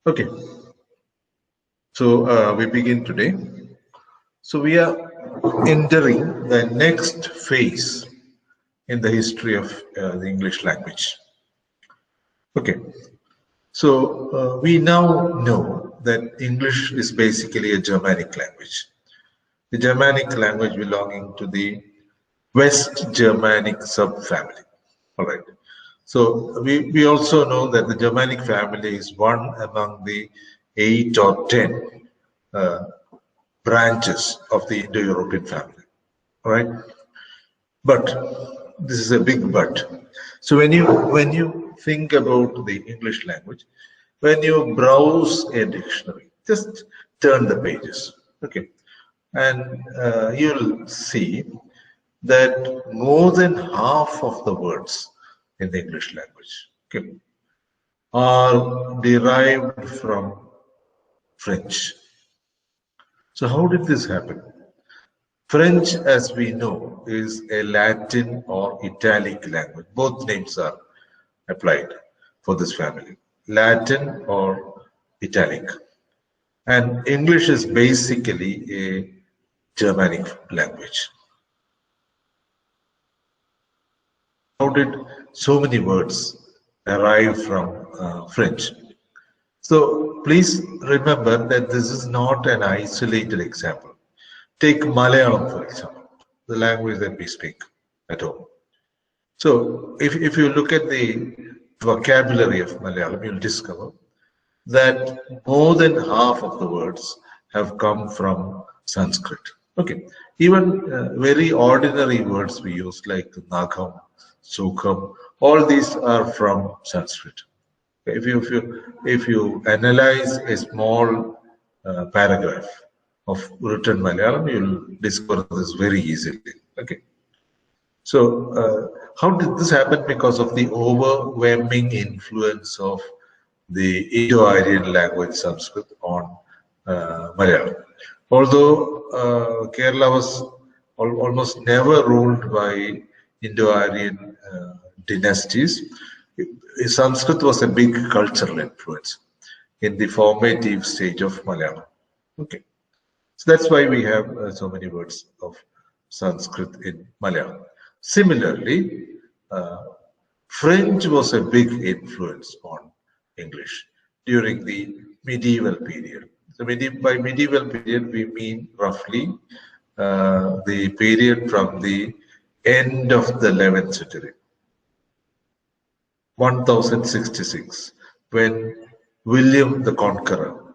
Okay, so we begin today. So we are entering the next phase in the history of the English language. Okay, so we now know that English is basically a Germanic language. The Germanic language belonging to the West Germanic subfamily. All right. So we also know that the Germanic family is one among the 8 or 10 uh, branches of the Indo-European family. All right. But this is a big but. So when you think about the English language, when you browse a dictionary, just turn the pages. Okay. And you'll see that more than half of the words in the English language, okay, are derived from French. So how did this happen? French, as we know, is a Latin or Italic language. Both names are applied for this family, Latin or Italic. And English is basically a Germanic language. How did so many words arrive from French? So please remember that this is not an isolated example. Take Malayalam, for example, the language that we speak at home. So if you look at the vocabulary of Malayalam, you'll discover that more than half of the words have come from Sanskrit. Okay, even very ordinary words we use like Nagham, Sukham, all these are from Sanskrit. If you analyze a small paragraph of written Malayalam, you'll discover this very easily. Okay. So, how did this happen? Because of the overwhelming influence of the Indo-Aryan language Sanskrit on Malayalam. Although Kerala was almost never ruled by Indo-Aryan dynasties, Sanskrit was a big cultural influence in the formative stage of Malayalam. Okay, so that's why we have so many words of Sanskrit in Malayalam. Similarly, French was a big influence on English during the medieval period. So by medieval period, we mean roughly the period from the end of the 11th century, 1066, when William the Conqueror,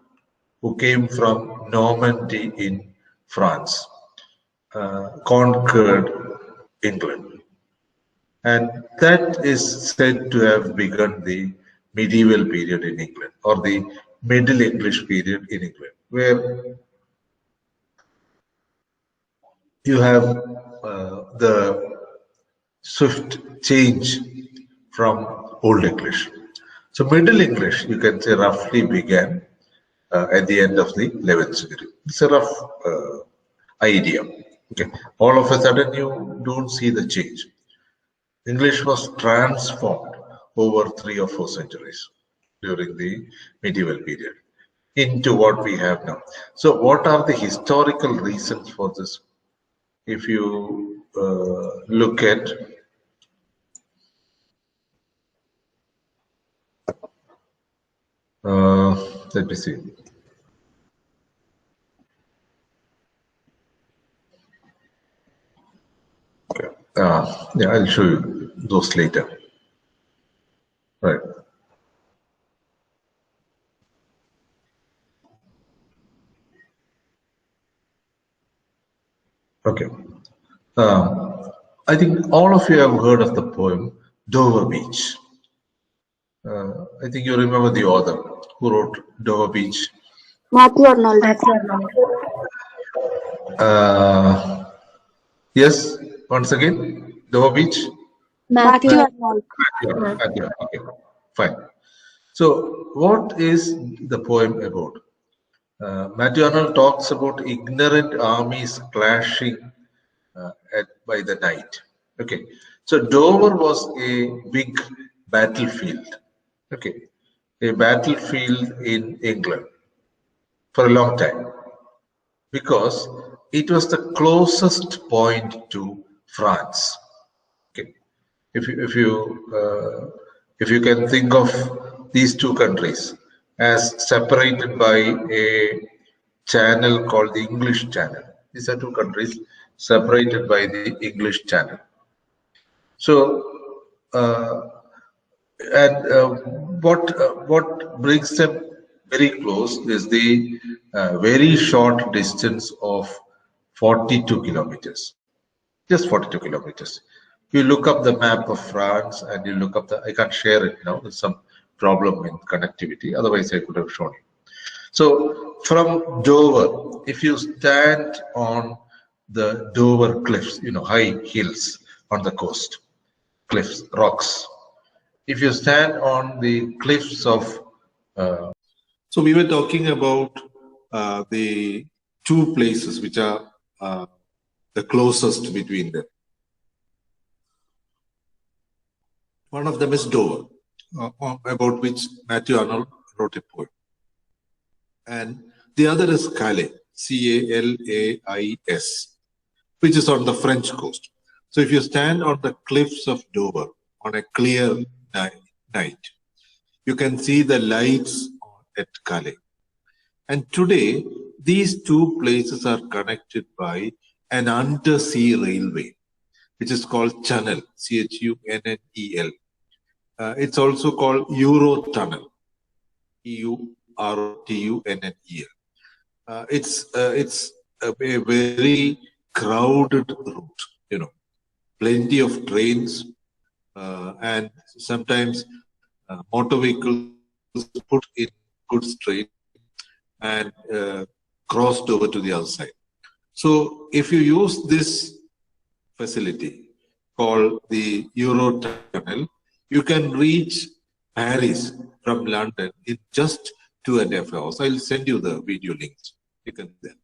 who came from Normandy in France, conquered England. And that is said to have begun the medieval period in England, or the Middle English period in England, where you have the swift change from Old English. So Middle English, you can say, roughly began at the end of the 11th century. It's a rough idea. Okay, all of a sudden you don't see the change. English was transformed over 3 or 4 centuries during the medieval period into what we have now. So what are the historical reasons for this? If you look at let me see. Okay. Yeah, I'll show you those later. Right. Okay. I think all of you have heard of the poem Dover Beach. I think you remember the author who wrote Dover Beach. Matthew Arnold. Yes, once again, Dover Beach. Matthew Arnold. Okay, fine. So, what is the poem about? Matthew Arnold talks about ignorant armies clashing by the night. Okay, so Dover was a big battlefield. Okay, a battlefield in England for a long time because it was the closest point to France. Okay, if you can think of these two countries as separated by a channel called the English Channel. These are two countries separated by the English Channel. So, what brings them very close is the very short distance of 42 kilometers, just 42 kilometers. You look up the map of France and you look up the, I can't share it now, there's some problem in connectivity, otherwise I could have shown you. So from Dover, if you stand on the Dover cliffs, high hills on the coast, cliffs, rocks. If you stand on the cliffs of... so we were talking about the two places which are the closest between them. One of them is Dover, about which Matthew Arnold wrote a poem. And the other is Calais, C-A-L-A-I-S, which is on the French coast. So if you stand on the cliffs of Dover on a clear night, you can see the lights at Calais. And today, these two places are connected by an undersea railway, which is called Channel, C-H-U-N-N-E-L. It's also called Eurotunnel, E-U-R-O-T-U-N-N-E-L. It's a very crowded route, plenty of trains and sometimes motor vehicles put in goods train and crossed over to the other side. So if you use this facility called the Eurotunnel, you can reach Paris from London in just 2.5 hours. I'll send you the video links. You can then.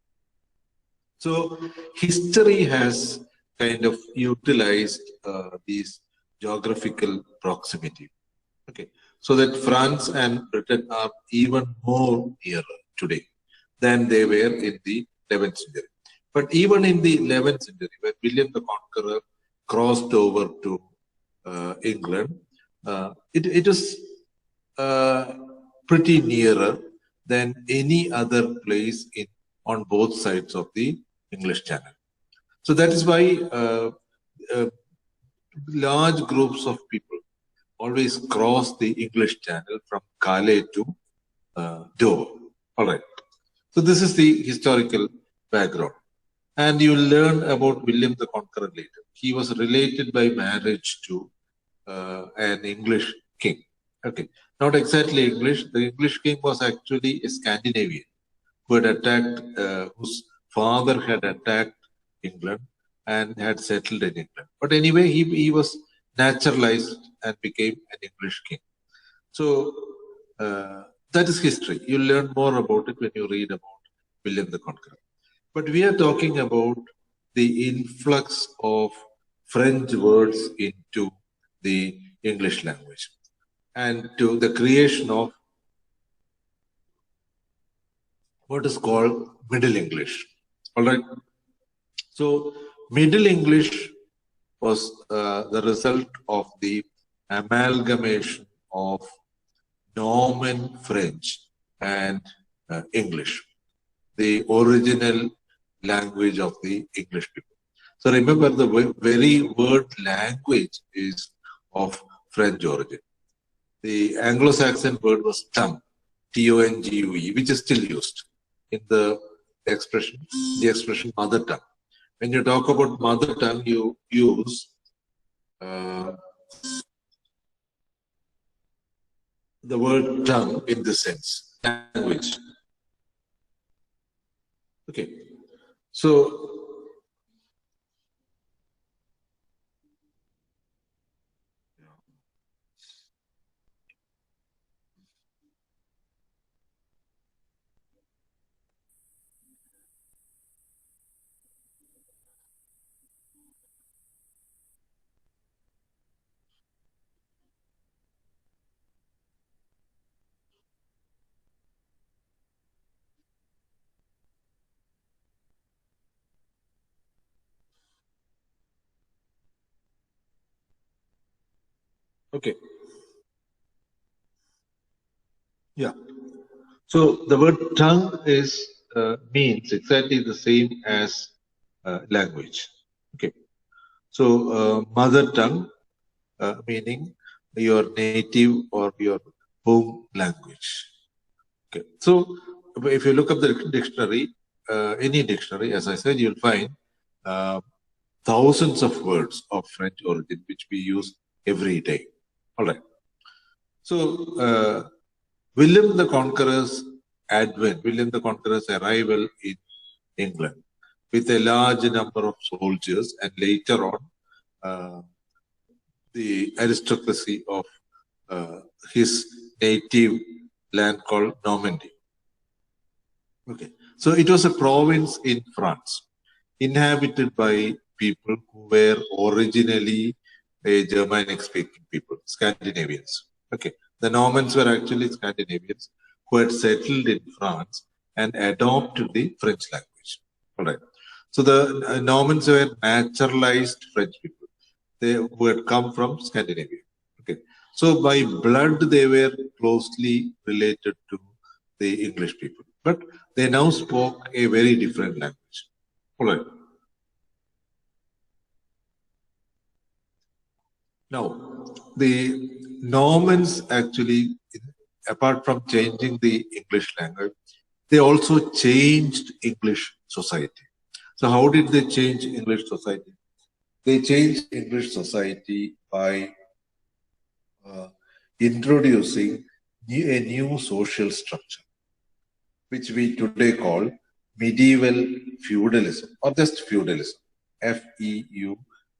So history has kind of utilized these geographical proximity. Okay, so that France and Britain are even more nearer today than they were in the 11th century. But even in the 11th century, when William the Conqueror crossed over to England, it is pretty nearer than any other place on both sides of the English Channel. So that is why large groups of people always cross the English Channel from Calais to Dover. All right. So this is the historical background. And you learn about William the Conqueror later. He was related by marriage to an English king. Okay, not exactly English. The English king was actually a Scandinavian who had attacked, whose father had attacked England and had settled in England. But anyway, he was naturalized and became an English king. So that is history. You'll learn more about it when you read about William the Conqueror. But we are talking about the influx of French words into the English language and to the creation of what is called Middle English. All right. So Middle English was the result of the amalgamation of Norman French and English, the original language of the English people. So remember, the very word language is of French origin. The Anglo-Saxon word was tongue, T-O-N-G-U-E, which is still used in the expression mother tongue. When you talk about mother tongue, you use the word tongue in this sense, language. Okay, so Okay. Yeah. So the word tongue is means exactly the same as language. Okay. So mother tongue meaning your native or your home language. Okay. So if you look up the dictionary, any dictionary, as I said, you'll find uh, thousands of words of French origin which we use every day. All right. So William the Conqueror's advent, William the Conqueror's arrival in England with a large number of soldiers, and later on the aristocracy of his native land called Normandy. Okay, so it was a province in France, inhabited by people who were originally a Germanic-speaking people, Scandinavians. Okay, the Normans were actually Scandinavians who had settled in France and adopted the French language. All right. So the Normans were naturalized French people, they who had come from Scandinavia. Okay. So by blood they were closely related to the English people, but they now spoke a very different language. All right. Now, the Normans actually, apart from changing the English language, they also changed English society. So how did they change English society? They changed English society by introducing a new social structure, which we today call medieval feudalism or just feudalism,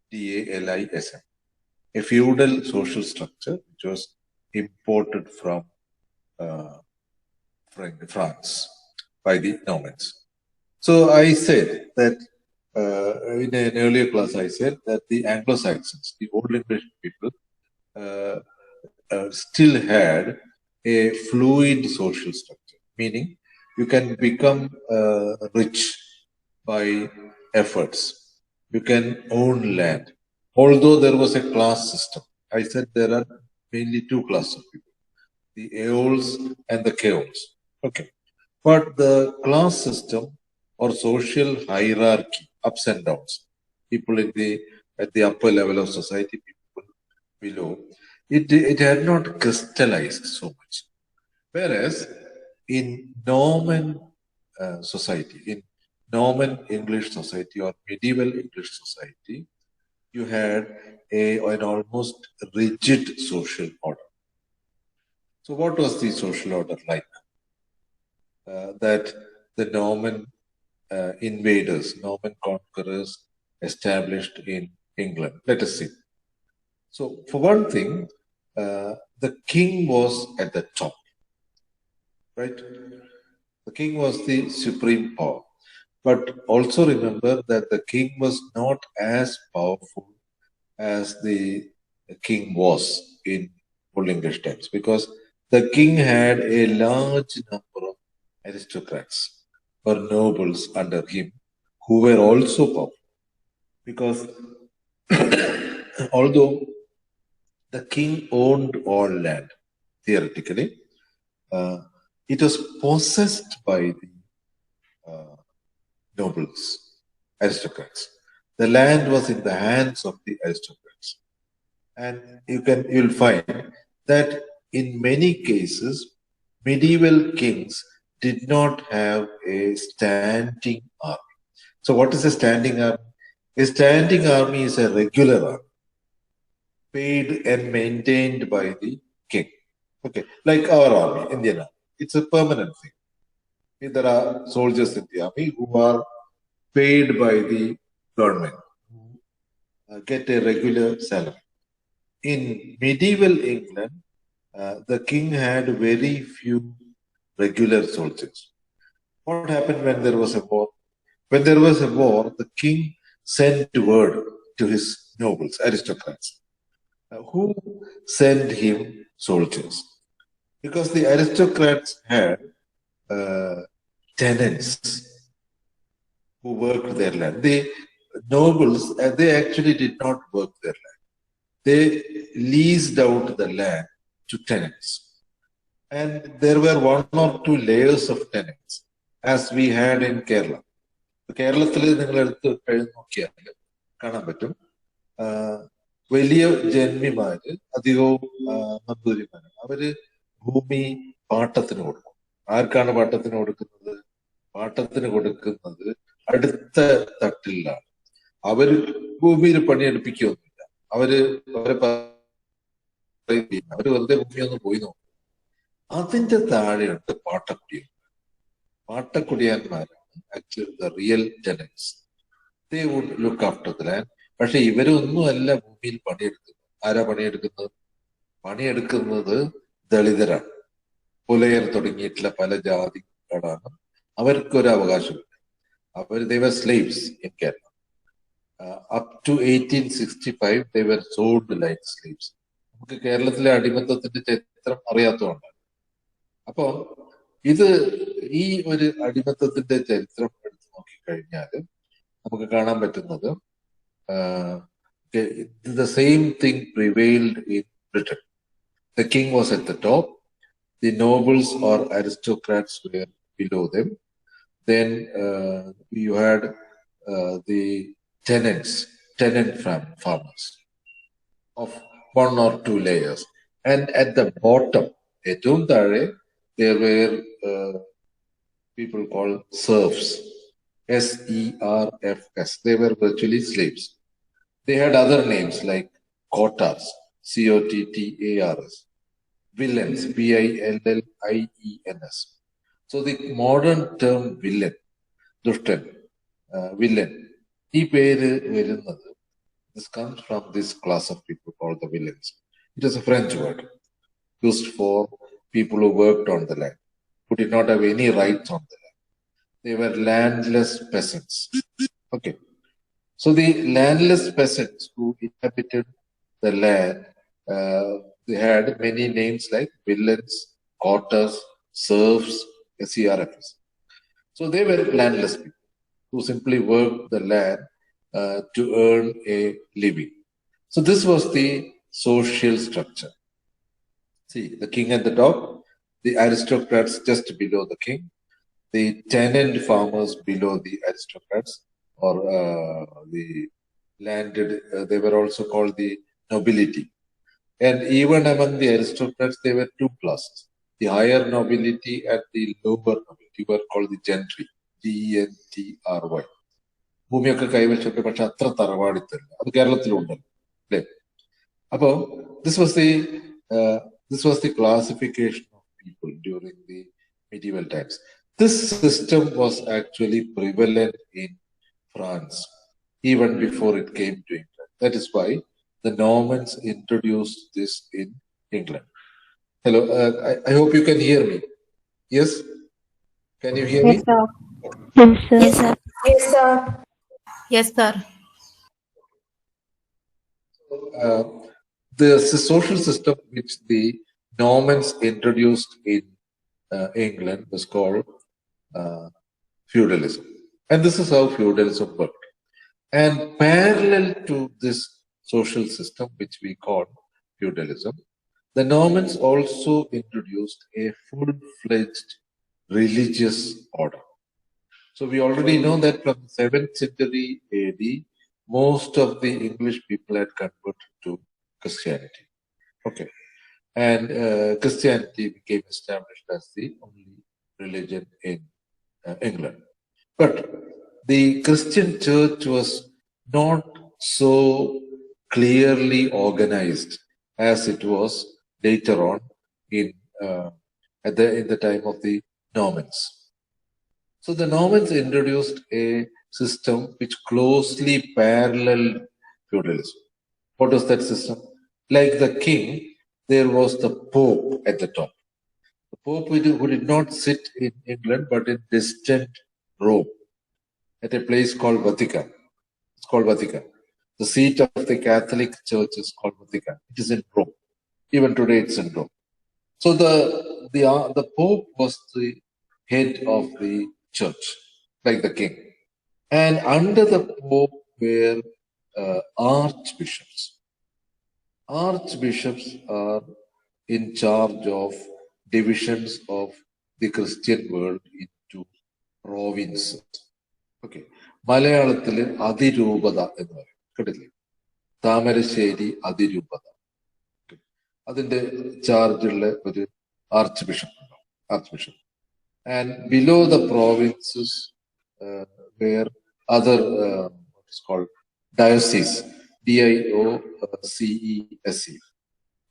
Feudalism, a feudal social structure which was imported from France by the Normans. So I said that in an earlier class, I said that the Anglo-Saxons, the Old English people, still had a fluid social structure, meaning you can become rich by efforts. You can own land. Although there was a class system, I said there are mainly two classes of people, the Aeols and the Chaols. Okay. But the class system or social hierarchy, ups and downs, people at the upper level of society, people below, it had not crystallized so much. Whereas in Norman society, in Norman English society or medieval English society, you had an almost rigid social order. So what was the social order like? That the Norman invaders, Norman conquerors established in England. Let us see. So, for one thing, the king was at the top, right? The king was the supreme power. But also remember that the king was not as powerful as the king was in Old English times, because the king had a large number of aristocrats or nobles under him who were also powerful. Because although the king owned all land, theoretically, it was possessed by the nobles, aristocrats. The land was in the hands of the aristocrats. And you'll find that in many cases, medieval kings did not have a standing army. So what is a standing army? A standing army is a regular army, paid and maintained by the king. Okay, like our army, Indian army. It's a permanent thing. There are soldiers in the army who are paid by the government, get a regular salary. In medieval England, the king had very few regular soldiers. What happened when there was a war? When there was a war, the king sent word to his nobles, aristocrats, who sent him soldiers. Because the aristocrats had tenants who worked their land. The nobles, they actually did not work their land. they leased out the land to tenants. And there were one or two layers of tenants, as we had in Kerala. കേരളത്തിൽ നിങ്ങൾ എടുത്ത് നോക്കിയാൽ കാണാൻ പറ്റും വലിയ ജന്മിമാര് അധികവും നമ്പൂതിരിമാര് അവര് ഭൂമി പാട്ടത്തിന് കൊടുക്കും. ആർക്കാണ് പാട്ടത്തിന് കൊടുക്കുന്നത്? പാട്ടത്തിന് കൊടുക്കുന്നത് അടുത്ത തട്ടിലാണ്. അവര് ഭൂമിയിൽ പണിയെടുപ്പിക്കുകയൊന്നുമില്ല. അവര് വെറുതെ ഭൂമിയൊന്ന് പോയി നോക്കും. അതിന്റെ താഴെയുണ്ട് പാട്ടക്കുടിയൻ. പാട്ടക്കുടിയന്മാരാണ് actually the real tenants. They would look after the land. പക്ഷെ ഇവരൊന്നുമല്ല ഭൂമിയിൽ പണിയെടുക്കുന്നത്. ആരാ പണിയെടുക്കുന്നത്? പണിയെടുക്കുന്നത് ദളിതരാണ്. പുലയർ തുടങ്ങിയിട്ടുള്ള പല ജാതികളാണ്. അവർക്കൊരു അവകാശമില്ല. they were slaves in Kerala. Up to 1865 they were sold like slaves. നമുക്ക് കേരളത്തിലെ അടിമത്തത്തിന്റെ ചരിത്രം അറിയാത്തതുകൊണ്ടാണ്. അപ്പോ ഇത് ഈ ഒരു അടിമത്തത്തിന്റെ ചരിത്രം എടുത്തു നോക്കിക്കഴിഞ്ഞാൽ നമുക്ക് കാണാൻ പറ്റുന്നത് the same thing prevailed in Britain. The king was at the top. The nobles or aristocrats were below them. Then you had the tenant farmers of one or two layers. And at the bottom, ഏറ്റവും താഴെ, there were people called serfs, S-E-R-F-S. They were virtually slaves. They had other names like Kotars, C-O-T-T-A-R-S, villains, V-I-L-L-I-E-N-S. So the modern term villain, Dushtan, villain, this comes from this class of people called the villains. It is a French word used for people who worked on the land, who did not have any rights on the land. They were landless peasants. Okay. So the landless peasants who inhabited the land, they had many names like villains, quarters, serfs, SERFs. So they were landless people who simply worked the land to earn a living. So this was the social structure. See, the king at the top, the aristocrats just below the king, the tenant farmers below the aristocrats, or the landed, they were also called the nobility. And even among the aristocrats, there were two classes. The higher nobility and the lower nobility were called the gentry, G-E-N-T-R-Y. ഭൂമിയൊക്കെ കൈവശമൊക്കെ, പക്ഷെ അത്ര തറവാടിത്തല്ല. അത് കേരളത്തിലുണ്ടല്ലോ, അല്ലേ? അപ്പോ this was the classification of people during the medieval times. This system was actually prevalent in France even before it came to England. That is why the Normans introduced this in England. Hello, I hope you can hear me. Yes? Can you hear me? Yes, sir. Yes, sir. Yes, sir. Yes, sir. The social system which the Normans introduced in England was called feudalism. And this is how feudalism worked. And parallel to this social system, which we call feudalism, the Normans also introduced a full-fledged religious order. So we already know that from 7th century AD, most of the English people had converted to Christianity. Okay. And Christianity became established as the only religion in England. But the Christian church was not so clearly organized as it was later on in the time of the Normans. So the Normans introduced a system which closely paralleled feudalism. What was that system? Like the king, there was the Pope at the top. The Pope who did not sit in England but in distant Rome, at a place called Vatican. It's called Vatican. The seat of the Catholic Church is called Vatican. It is in Rome. Even today it's in Rome. So the Pope was the head of the church, like the king. And under the Pope were archbishops. Archbishops are in charge of divisions of the Christian world into provinces. Okay. മലയാളത്തില് അതിരൂപത എന്ന് പറയും, കേട്ടില്ലേ? താമരശ്ശേരി അതിരൂപത. അതിന്റെ ചാർജുള്ള ഒരു arch bishop ഉണ്ടാവും, arch bishop. And below the provinces where other what is called diocese, diocese,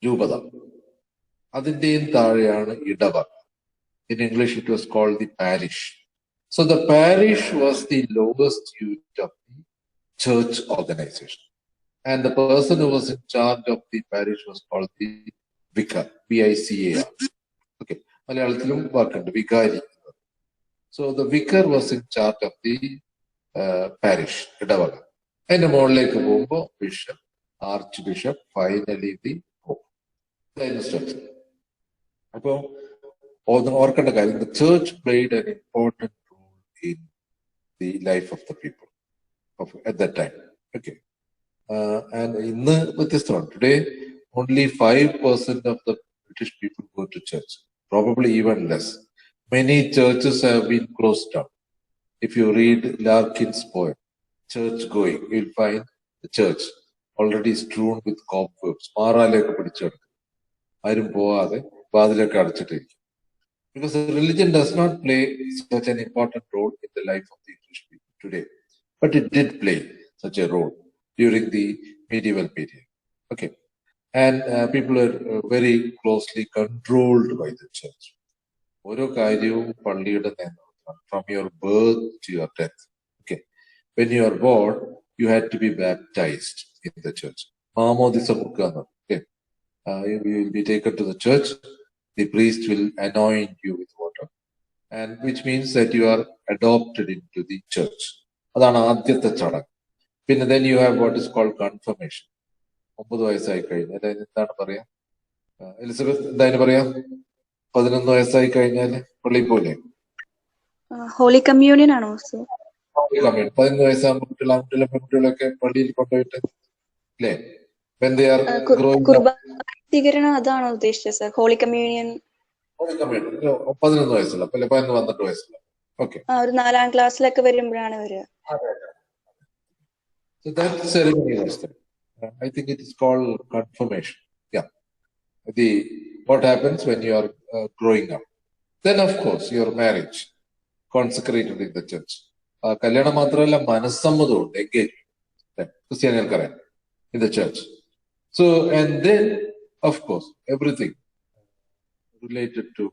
രൂപത. അതിന്റെയും താഴെയാണ് ഇടവക. In English it was called the parish. So the parish was the lowest unit of the church organization. And the person who was in charge of the parish was called the vicar, V-I-C-A-R. Okay. Malayalam വാക്കുണ്ട്, വികാരി. So the vicar was in charge of the parish, ഇടവക. അതിന്റെ മുകളിലേക്ക് പോകുമ്പോൾ bishop, archbishop, finally the pope. Structure. അപ്പോ ഓർക്കേണ്ട കാര്യം, the church played an important role in the life of the people at that time. Okay. And ഇന്ന് വ്യത്യസ്തമാണ്. Today, only 5% of the British people go to church, probably even less. Many churches have been closed down. If you read Larkin's poem, Church Going, you'll find the church already strewn with cobwebs. മാറാലയൊക്കെ പിടിച്ചെടുക്കും, ആരും പോവാതെ വാതിലൊക്കെ അടച്ചിട്ടിരിക്കും. Because religion does not play such an important role in the life of the English people today. But it did play such a role during the medieval period. Okay. And people are very closely controlled by the church. ഓരോ കാര്യവും പള്ളിയുടെ നേതൃത്വം, from your birth to your death. Okay. When you are born, you had to be baptized in the church. മാമോദിസ കൊടുക്കുക. Okay. You will be taken to the church. The priest will anoint you with water, and which means that you are adopted into the church. അതാണ് ആദ്യത്തെ ചടങ്ങ്. പിന്നെ then you have what is called confirmation. 9 വയസ്സായി കഴിഞ്ഞാൽ എന്താണ് പറയാ? Elizabeth എന്താണ് പറയാ? 11 വയസ്സായി കഴിഞ്ഞാൽ പള്ളിയിൽ പോലെ ഹോളി കമ്മ്യൂണിയൻ ആണോ? Holy communion. 11 വയസ്സാകുമ്പോൾ ആൺകുട്ടികളും പെൺകുട്ടികളൊക്കെ പള്ളിയിൽ കൊണ്ടുപോയിട്ട് അല്ലേ? When they are growing up. സ്വീകരണം അതാണോ ഉദ്ദേശിച്ചത് സർ? ഹോളി കമ്മ്യൂണിയൻ 11 വയസ്സുള്ള, 12 വയസ്സുള്ള. ഓക്കെ. ഒരു 4ാം ക്ലാസ്സിലൊക്കെ വരുമ്പോഴാണ് വരിക. So that ceremony was there. I think it is called confirmation. Yeah. What happens when you are growing up? Then of course your marriage, consecrated in the church. കല്യാണം മാത്രമല്ല, മനസ്സമ്മതമുണ്ട്, engagement, ക്രിസ്ത്യാനികൾക്കറിയാം, in the church. So, and then of course everything related to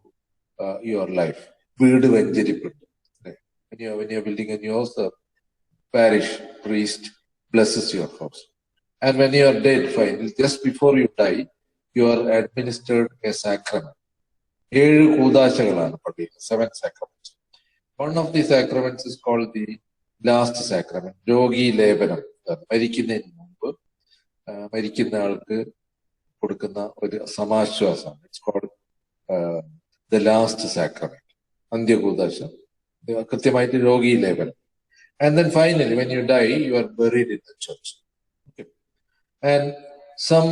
your life. വീട് വെഞ്ചരിപ്പുണ്ട്. When you are building a new house, the parish priest blesses your house. And when you are dead, finally, just before you die, you are administered a sacrament. 7 കൂദാശകളാണ് പള്ളിയിൽ, 7 sacraments. One of the sacraments is called the last sacrament, രോഗി ലേപനം. മരിക്കുന്നതിന് മുമ്പ് മരിക്കുന്ന ആൾക്ക് കൊടുക്കുന്ന ഒരു സമാശ്വാസമാണ്. It's called the last sacrament, അന്ത്യകൂദാശ, കൃത്യമായിട്ട് രോഗി ലേപനം. And then finally, when you die, you are buried in the church. Okay. And some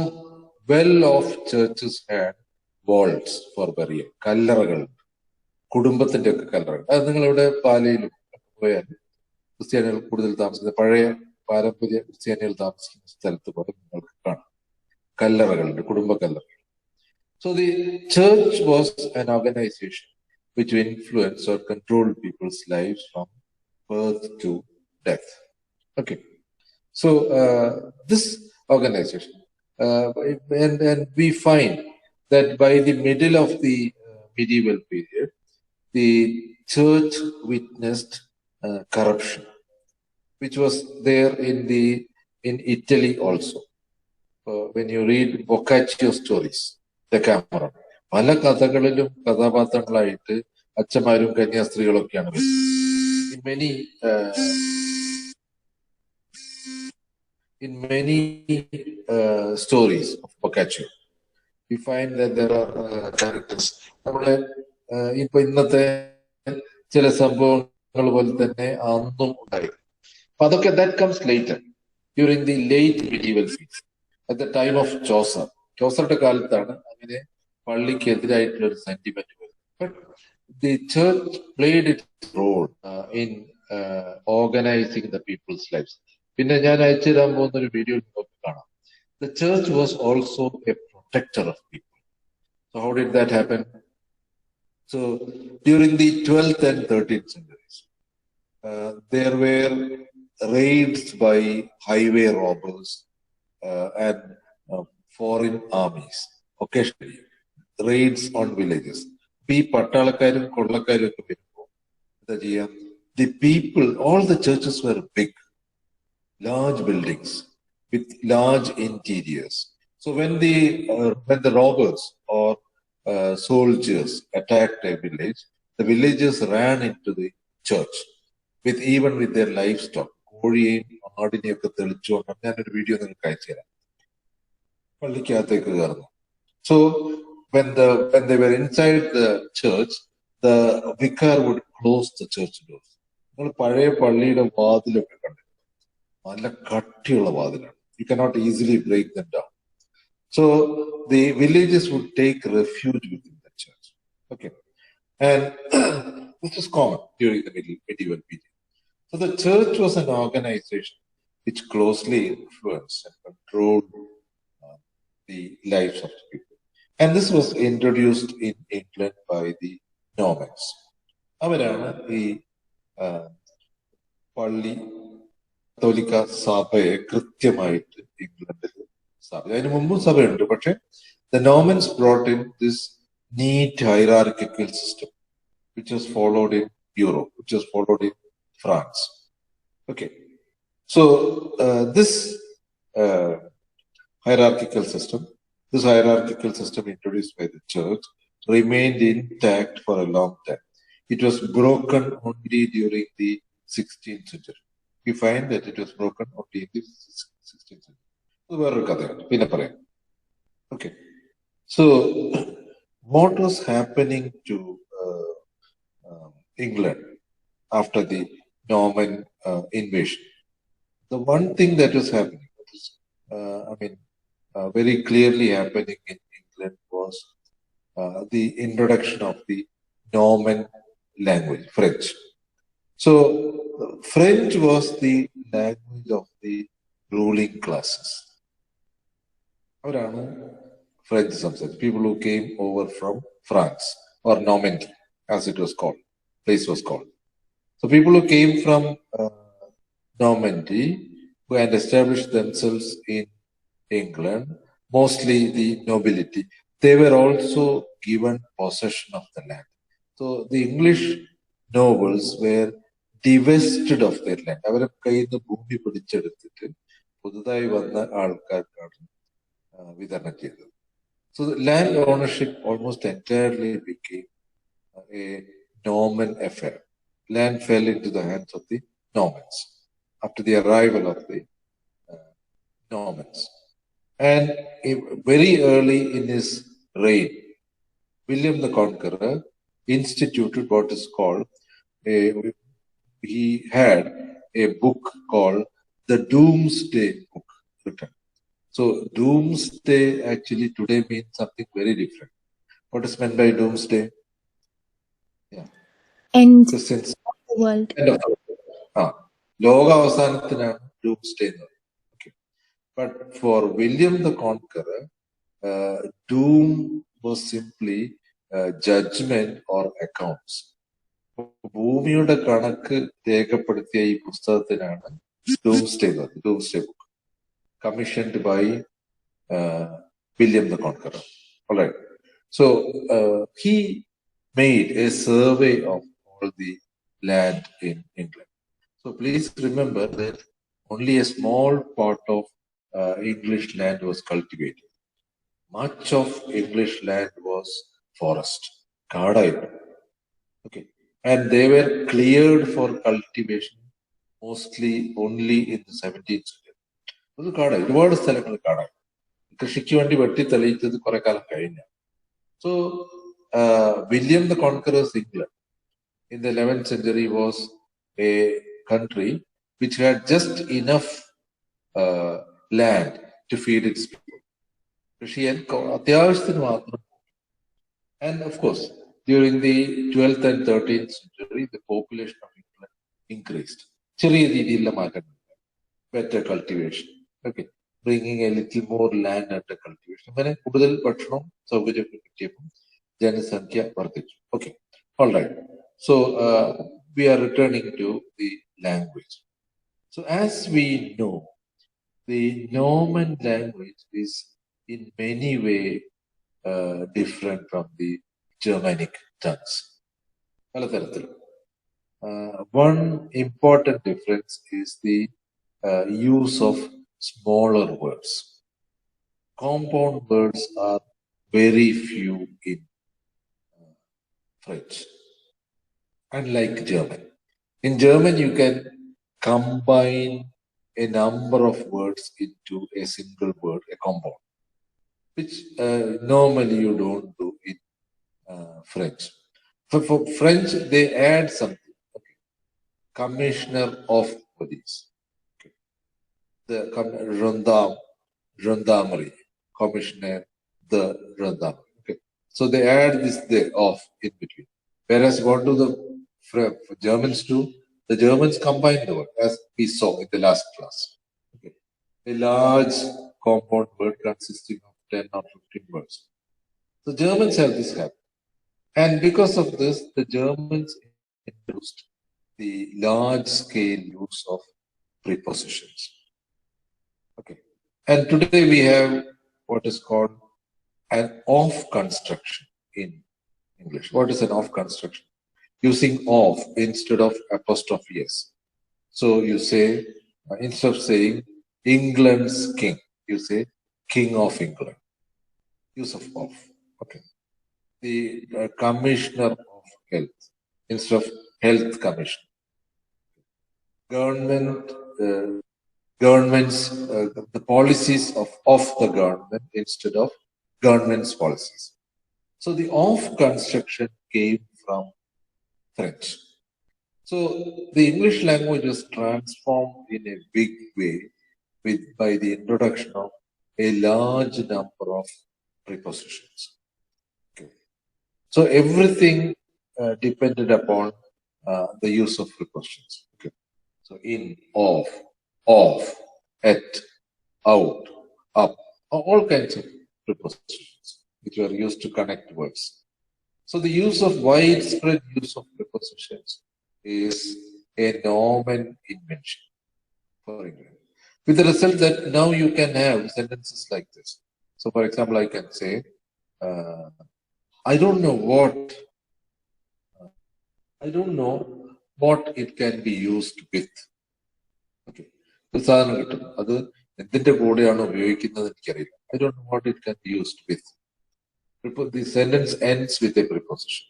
well-off churches had vaults for burial. കല്ലറകൾ, കുടുംബത്തിന്റെ ഒക്കെ കല്ലറകൾ. അത് നിങ്ങളിവിടെ പാലയിലും പോയാൽ ക്രിസ്ത്യാനികൾ കൂടുതൽ താമസിക്കുന്ന പഴയ പാരമ്പര്യ ക്രിസ്ത്യാനികൾ താമസിക്കുന്ന സ്ഥലത്ത് പോയി നിങ്ങൾക്ക് കാണാം കല്ലറകളുണ്ട്, കുടുംബ കല്ലറകൾ. So the church was an organization which influenced or controlled people's lives from birth to death. Okay. So this organization, and we find that by the middle of the medieval period, the church witnessed corruption, which was there in Italy also. When you read Boccaccio stories, Decameron, പല കഥകളിലും കഥാപാത്രങ്ങളായിട്ട് അച്ഛന്മാരും കന്യാസ്ത്രീകളൊക്കെയാണ് വരുന്നത്. In many stories of Boccaccio, we find that there are characters. നമ്മളെ ഇപ്പൊ ഇന്നത്തെ ചില സംഭവങ്ങൾ പോലെ തന്നെ അന്നും ഉണ്ടായിരുന്നു. അപ്പൊ അതൊക്കെ that comes later, during the late medieval period. at the time of Chaucer. ചോസറുടെ കാലത്താണ് അങ്ങനെ പള്ളിക്കെതിരായിട്ടുള്ള ഒരു സെന്റിമെന്റ് വരുന്നത്. But the church played its role in organising the people's lifes. പിന്നെ ഞാൻ അയച്ചു തരാൻ പോകുന്ന ഒരു വീഡിയോ നിങ്ങൾക്ക് കാണാം. The church was also a protector of people. So how did that happen? So during the 12th and 13th centuries, there were raids by highway robbers and foreign armies. Occasionally, raids on villages. ഈ പട്ടാളക്കാരും കൊള്ളക്കാരും ഒക്കെ വരുമ്പോൾ എന്താ ചെയ്യാം? The people, all the churches were big, large buildings with large interiors. So when the robbers or soldiers attacked a village, the villagers ran into the church even with their livestock. കോഴിയെയും ആടിനെയൊക്കെ തെളിച്ചുകൊണ്ടാണ് ഞാനൊരു video നിങ്ങൾക്ക് അയച്ചു തരാം. പള്ളിക്കകത്തേക്ക് കയറുന്നു. So when they were inside the church, the vicar would close the church doors. നിങ്ങൾ പഴയ പള്ളിയുടെ വാതിലൊക്കെ കണ്ടിട്ടുണ്ട്, നല്ല കട്ടിയുള്ള വാതിലാണ്. You cannot easily break them down. So the villagers would take refuge within the church. Okay, and this was common during the medieval period. So the church was an organization which closely influenced and controlled the lives of the people. And this was introduced in England by the Normans. അവരാണ് ഈ പള്ളി കത്തോലിക്ക സഭയെ കൃത്യമായിട്ട് ഇംഗ്ലണ്ടിൽ സ്ഥാപിച്ചത്. അതിന് മുമ്പും സഭയുണ്ട്, പക്ഷെ the Normans brought in this neat hierarchical system which was followed in Europe, which was followed in France. Okay, so this hierarchical system introduced by the church remained intact for a long time. It was broken only during the 16th century. We find that it was broken only in the 16th century. അത് വേറൊരു കഥയാണ്, പിന്നെ പറയാം. Okay, so what was happening to England after the Norman invasion? The one thing that was happening, very clearly happening in England was the introduction of the Norman language, French. So French was the language of the ruling classes. അവരാണ് French സംസാരിച്ചത്. People who came over from France or Normandy, as it was called, place was called. So people who came from Normandy who had established themselves in England, mostly the nobility, they were also given possession of the land. So the English nobles were divested of their land. അവരെ കയ്യിൽ നിന്ന് ഭൂമി പിടിച്ചെടുത്തിട്ട് പുതുതായി വന്ന ആൾക്കാർക്കാണ് വിതരണം ചെയ്തത്. So the land ownership almost entirely became a Norman affair. Land fell into the hands of the Normans after the arrival of the Normans. And very early in his reign, William the Conqueror instituted what is called he had a book called the Doomsday Book written. So Doomsday actually today means something very different. What is meant by Doomsday? Yeah. End So since of the world. end of the world. ലോക അവസാനത്തിനാണ് Doomsday എന്ന് പറയുന്നത്. Okay. But for William the Conqueror, doom was simply judgment or accounts. ഭൂമിയുടെ കണക്ക് രേഖപ്പെടുത്തിയ ഈ പുസ്തകത്തിനാണ് Doomsday എന്ന് പറയുന്നത്, Doomsday Book, commissioned by William the Conqueror. All right. So he made a survey of all the land in England. So please remember that only a small part of English land was cultivated. Much of English land was forest, കാടായിരുന്നു. Okay, and they were cleared for cultivation mostly only in the 17th century. അത് കാടായി, ഒരുപാട് സ്ഥലങ്ങൾ കാടായി, കൃഷിക്ക് വേണ്ടി വെട്ടി തെളിയിച്ചത് കുറെ കാലം കഴിഞ്ഞ. So William the Conqueror's England in the 11th century was a country which had just enough land to feed its people. കൃഷി അത്യാവശ്യത്തിന് മാത്രം. And of course, during the 12th and 13th century, the population of England increased. ചെറിയ രീതിയിലുള്ള മാറ്റങ്ങൾ. Better cultivation. Okay. Bringing a little more land under cultivation. അങ്ങനെ കൂടുതൽ ഭക്ഷണം സൗകര്യമൊക്കെ കിട്ടിയപ്പോൾ ജനസംഖ്യ വർദ്ധിച്ചു. Okay. All right. So we are returning to the language. So as we know, the Norman language is in many ways different from the Germanic tongues. One important difference is the use of smaller words. Compound words are very few in French, unlike German. In German, you can combine a number of words into a single word, a compound, which normally you don't do in French. For French, they add something. Okay. Commissioner of police. Okay. The gendarmerie. Commissioner, the gendarmerie. Okay. So they add this there of in between. Whereas what do the Germans do? The Germans combine the word, as we saw in the last class. Okay. A large compound word consisting of 10 or 15 words. The Germans have this habit. And because of this, the Germans introduced the large-scale use of prepositions. Okay. And today we have what is called an of construction in English. What is an of construction? Using of instead of apostrophe s. So you say, instead of saying England's king, you say King of England. Use of. Okay. The Commissioner of Health instead of Health Commission. The policies of the government instead of government's policies. So the of construction came from French. So the English language was transformed in a big way by the introduction of a large number of prepositions. Okay. So everything depended upon the use of prepositions. Okay. So in, of, at, out, up, all kinds of prepositions which were used to connect words. So the use of widespread use of prepositions is a Norman invention for England. With the result that now you can have sentences like this. So for example, I can say, I don't know what it can be used with. Okay. I don't know what it can be used with. The sentence ends with a preposition.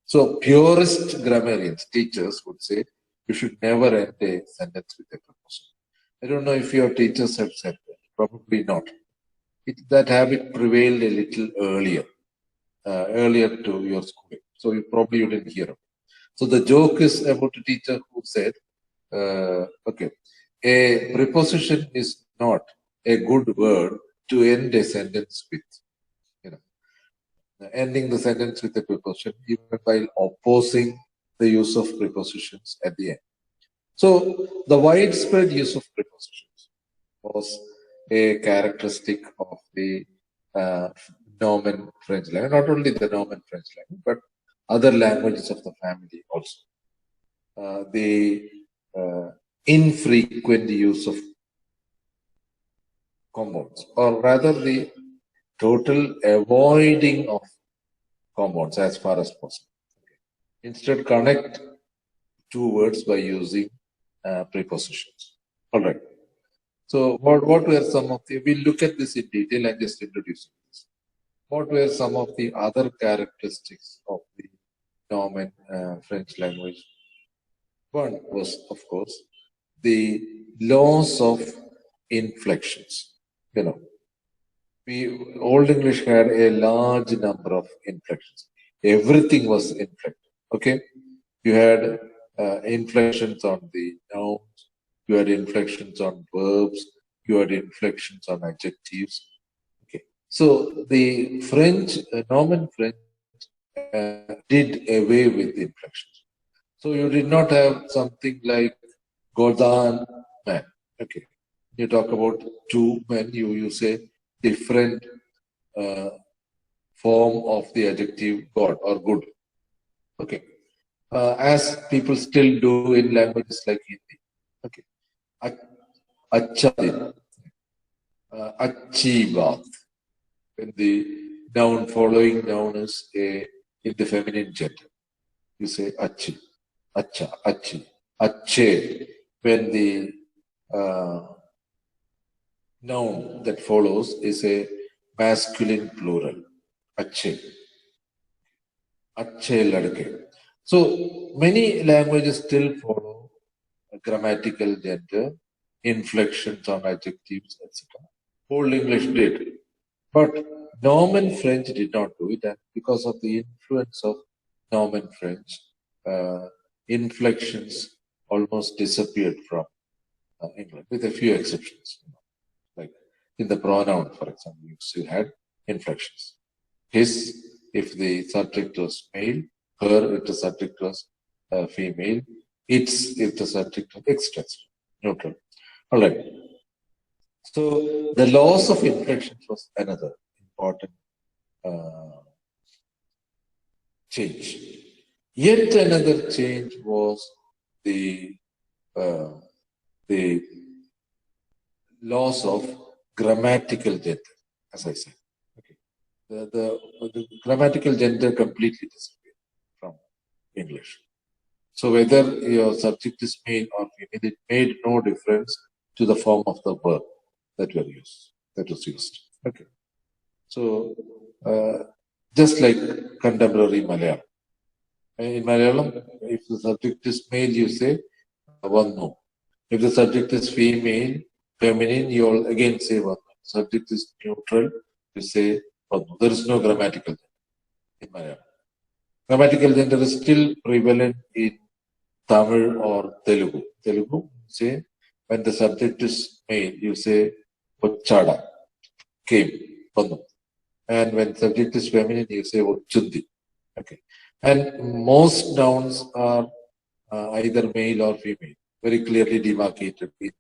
So purist grammarians, teachers would say, you should never end a sentence with a preposition. I don't know if your teachers have said that. Probably not. That habit prevailed a little earlier to your schooling. So you didn't hear it. So the joke is about a teacher who said, okay, a preposition is not a good word to end a sentence with. Ending the sentence with a preposition, even while opposing the use of prepositions at the end. So the widespread use of prepositions was a characteristic of the Norman French language, not only the Norman French language, but other languages of the family also. The infrequent use of compounds, or rather the total avoiding of compounds as far as possible. Instead, connect two words by using prepositions. All right. So what were some of the, we'll look at this in detail and just introduce this. What were some of the other characteristics of the Norman French language? One was, of course, the loss of inflections. Old English had a large number of inflections. Everything was inflected. Okay, you had inflections on the nouns, you had inflections on verbs, you had inflections on adjectives. Okay. So the French, Norman French, did away with the inflections. So you did not have something like Godan man. Okay. You talk about two men, you say different form of the adjective God or good. Okay. As people still do in languages like Hindi. Okay. Acha din. Achhi baat. When the noun following noun is in the feminine gender, you say achi, acha, achi, ache. When the noun that follows is a masculine plural, ache, ache ladke. So many languages still follow a grammatical gender, inflections on adjectives, etc. Old English did. But Norman French did not do it, and because of the influence of Norman French, inflections almost disappeared from England, with a few exceptions. Like in the pronoun, for example, you still had inflections. His, if the subject was male; her, if the subject was female; its, if the subject was etc. Neutral. All right. So the loss of inflections was another important change. Yet another change was the loss of grammatical gender, as I said. Okay. The grammatical gender completely disappeared from English. So whether your subject is male or female, it made no difference to the form of the verb that was used. Okay. So just like contemporary Malayalam. In Malayalam, if the subject is male, you say vannu. If the subject is female, feminine, you will again say vannu. Subject is neutral, you say vannu. There is no grammatical gender in Malayalam. Grammatical gender is still prevalent in Tamil or Telugu. Telugu, say when the subject is male, you say Ochada, came, vannu. And when subject is feminine, you say Ochundi. Okay. And most nouns are either male or female, very clearly demarcated in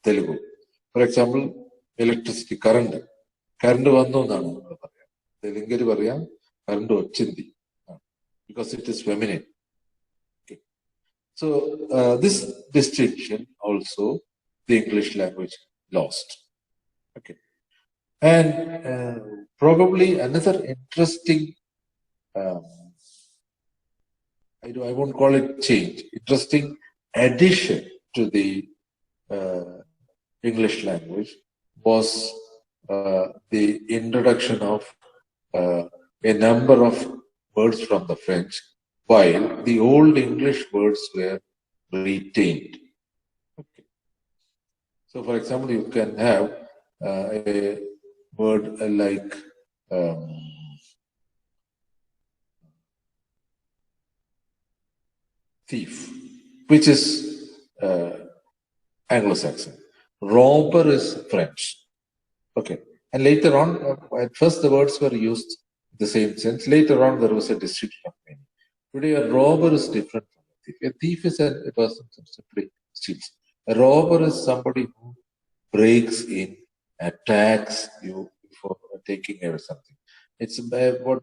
Telugu. For example, electricity, current. Current vannu എന്നാണ് നമ്മൾ പറയാം. തെലുങ്കിൽ പറയാം current ochindi because it is feminine. Okay. So this distinction also the English language lost. Okay. And probably another interesting I won't call it change, interesting addition to the English language was the introduction of a number of words from the French, while the old English words were retained. Okay. So, for example, you can have a word like thief, which is Anglo-Saxon. Robber is French. Okay. And later on, at first the words were used in the same sense. Later on, there was a distinction of meaning. Today, a robber is different from a thief. A thief is a person who simply steals. A robber is somebody who breaks in, attacks you before taking away something. It's what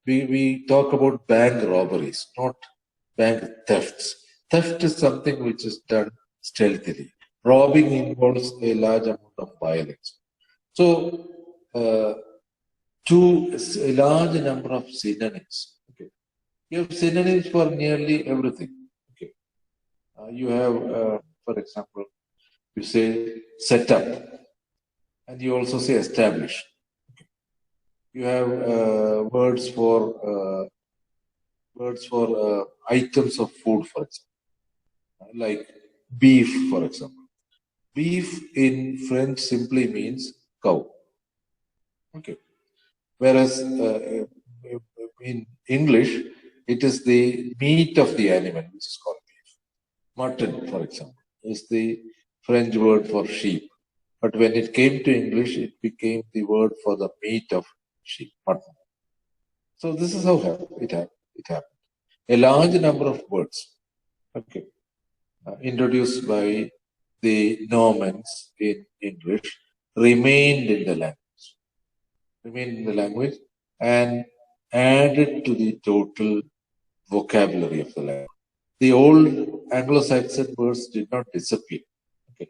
we talk about bank robberies, not bank thefts. Theft is something which is done stealthily. Robbing involves a large amount of violence. So, a large number of synonyms. Okay. You have synonyms for nearly everything. Okay. You have, for example, you say set up, and you also say establish. Okay. You have words for items of food, for example, like beef, for example. Beef in French simply means cow. Okay. Whereas in English, it is the meat of the animal which is called beef. Mutton, for example, is the French word for sheep. But when it came to English, it became the word for the meat of sheep, mutton. So this is how it happened. A large number of words, okay, introduced by the Normans in English remained in the language, and added to the total vocabulary of the language. The old Anglo-Saxon words did not disappear. Okay,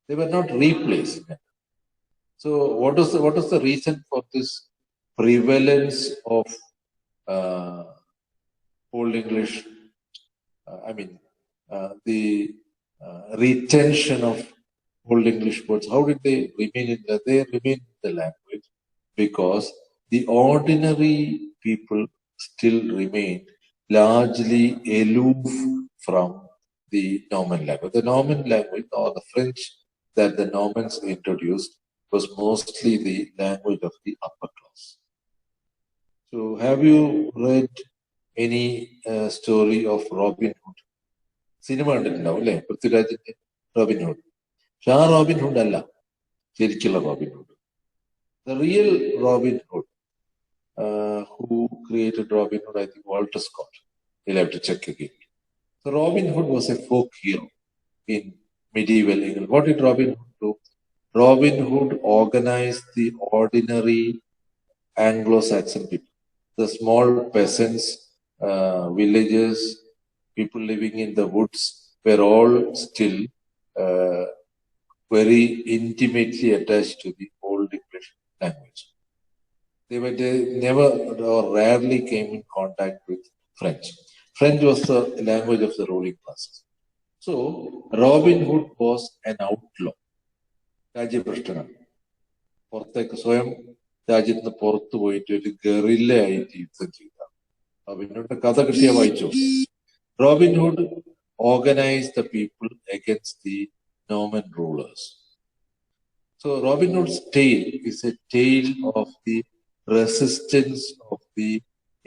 they were not replaced. So, what is the reason for this prevalence of Old English? The retention of Old English words. How did they remain in that? They remain in the language because the ordinary people still remained largely aloof from the Norman language. The Norman language, or the French that the Normans introduced, was mostly the language of the upper class. So, have you read any story of Robin Hood? Cinema കണ്ടിട്ടുണ്ടാവും അല്ലേ? പൃഥ്വിരാജിന്റെ Robin hood. പക്ഷെ ആ Robin hood അല്ല ശരിക്കുള്ള Robin hood. The real Robin Hood, who created Robin Hood, I think Walter Scott. You'll have to check again. So Robin Hood was a folk hero in medieval England. What did Robin Hood do? Robin Hood organized the ordinary Anglo-Saxon people, the small peasants, villages, people living in the woods were all still very intimately attached to the Old English language. They never or rarely came in contact with French. French was the language of the ruling classes. So, Robin Hood was an outlaw. രാജ്യഭ്രഷ്ടനാണ്. പുറത്തേക്ക് സ്വയം രാജ്യത്ത് നിന്ന് പുറത്തു പോയിട്ട് ഒരു guerrilla ആയിട്ട് യുദ്ധം ചെയ്ത റോബിൻ ഹുഡിന്റെ കഥ കിട്ടിയാ വായിച്ചു. Robin Hood organized the people against the Norman rulers. So Robin Hood's tale is a tale of the resistance of the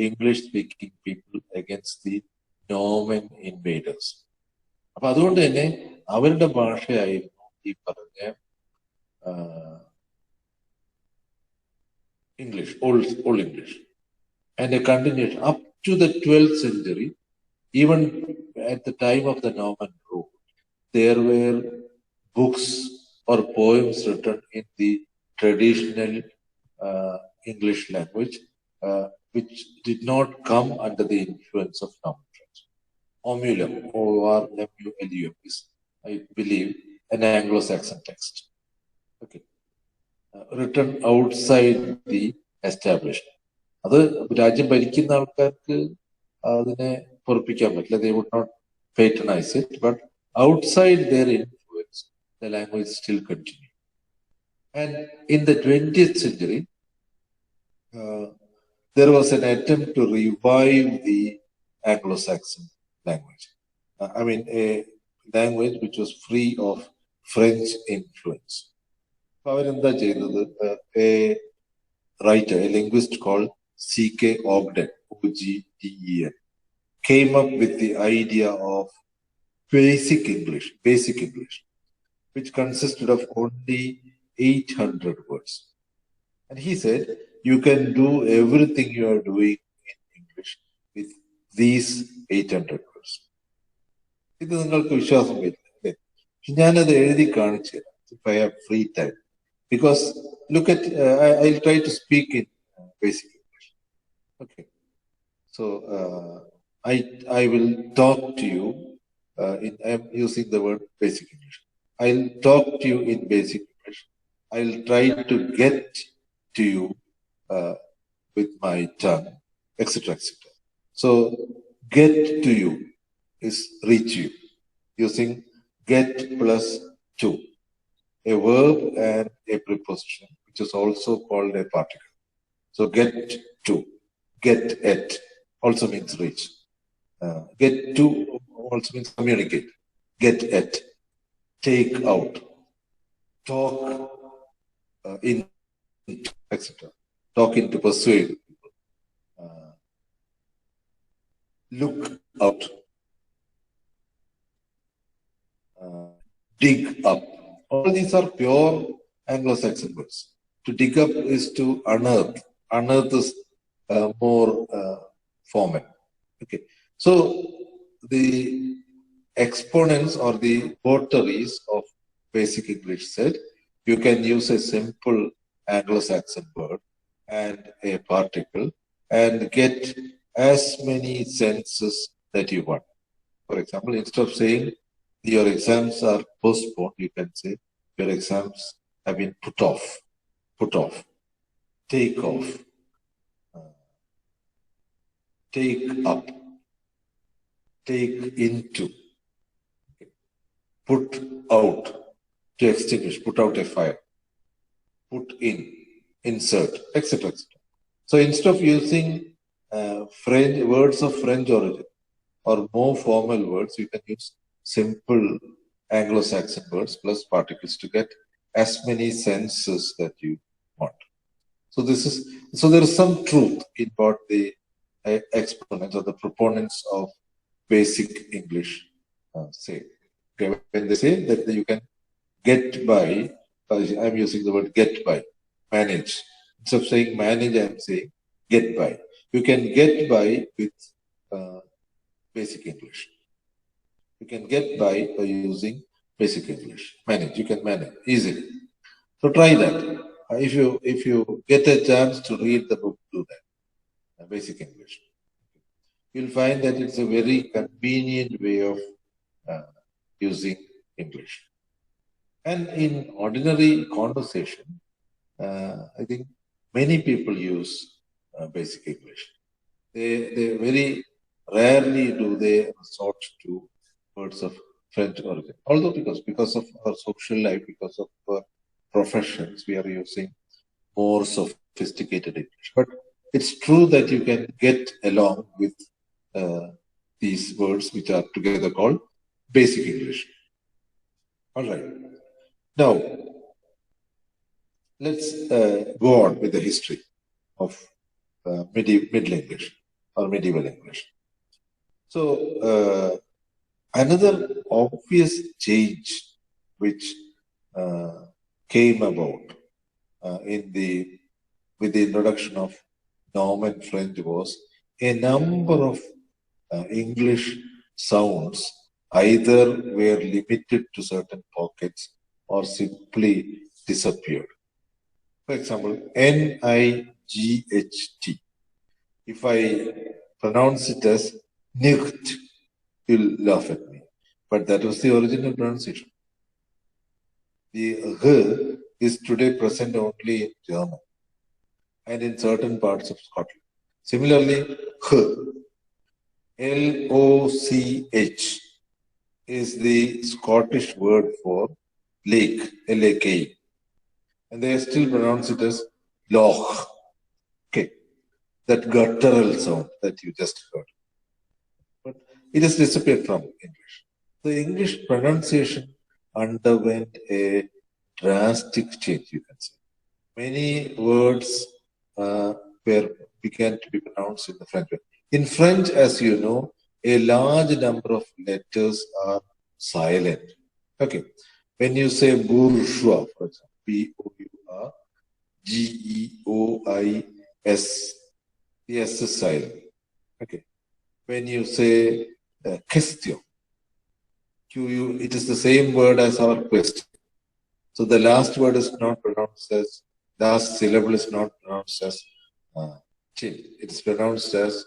English-speaking people against the Norman invaders. അപ്പൊ അതുകൊണ്ട് തന്നെ അവരുടെ ഭാഷയായിരുന്നു ഈ പറഞ്ഞ English, old English, and a continuation up to the 12th century. Even at the time of the Norman rule, there were books or poems written in the traditional English language, which did not come under the influence of Norman French. Omulum, O-R-M-U-L-U-M, is, I believe, an Anglo-Saxon text. Okay. Written outside the establishment. അത് രാജ്യം ഭരിക്കുന്ന ആൾക്കാർക്ക് അതിനെ പൊറപ്പിക്കാൻ പറ്റില്ല. They would not patronize it, but outside their influence, the language still continued. And in the 20th century, there was an attempt to revive the Anglo-Saxon language. A language which was free of French influence. അവരെന്താ ചെയ്തത്? A writer, a linguist called C.K. Ogden, O-G-D-E-N, came up with the idea of basic English, which consisted of only 800 words. And he said, you can do everything you are doing in English with these 800 words. ഇത് നിങ്ങൾക്ക് വിശ്വാസം വരില്ല അല്ലേ? ഞാനത് എഴുതി കാണിച്ചു തരാം if I have free time. Because look at, I'll try to speak in basic English. Okay. So, I will talk to you I'm using the word basic English. I'll talk to you in basic English. I'll try to get to you with my tongue, etc., etc. So, get to you is reach you, using get plus to, a verb and a preposition, which is also called a particle. So, get to, get at also means reach. Get to also means communicate. Get at, take out, talk in, etc. Talk in to persuade people. Look out. Dig up. All these are pure Anglo-Saxon words. To dig up is to unearth. Unearth is more formal. Okay. So the exponents or the votaries of basic English said you can use a simple Anglo-Saxon word and a particle and get as many senses that you want. For example, instead of saying your exams are postponed, you can say your exams have been put off, take off, take up, take into, put out, to extinguish, put out a fire, put in, insert, etc. So instead of using French words of French origin or more formal words, you can use simple Anglo-Saxon words plus particles to get as many senses that you want. So there is some truth in what the exponents or the proponents of basic English say. Okay, when they say that you can get by, I'm using the word get by, manage. Instead of saying manage, I'm saying get by. You can get by with basic English. You can get by using basic English. Manage. You can manage easily. So try that. If you get a chance to read the book, do that. Basic English. You'll find that it's a very convenient way of using English. And in ordinary conversation, I think many people use basic English. They very rarely do they resort to words of French origin. Although because of our social life, because of our professions, we are using more sophisticated English. But it's true that you can get along with these words which are together called basic English. All right. Now, let's go on with the history of Middle English or medieval English. So, another obvious change which came about with the introduction of Norman French was a number of English sounds either were limited to certain pockets or simply disappeared. For example, N-I-G-H-T. If I pronounce it as Nicht, you'll laugh at me. But that was the original pronunciation. The H is today present only in German and in certain parts of Scotland. Similarly, H, L-O-C-H, is the Scottish word for lake, L-A-K-E. And they still pronounce it as loch. Okay, that guttural sound that you just heard. But it has disappeared from English. The English pronunciation underwent a drastic change, you can say. Many words began to be pronounced in the French way. In French, as you know, a large number of letters are silent. Okay. When you say bourgeois, for example, B-O-U-R-G-E-O-I-S, the S is silent. Okay. When you say question, Q-U, it is the same word as our question. So the last word is not pronounced as, last syllable is not pronounced as chin. It is pronounced as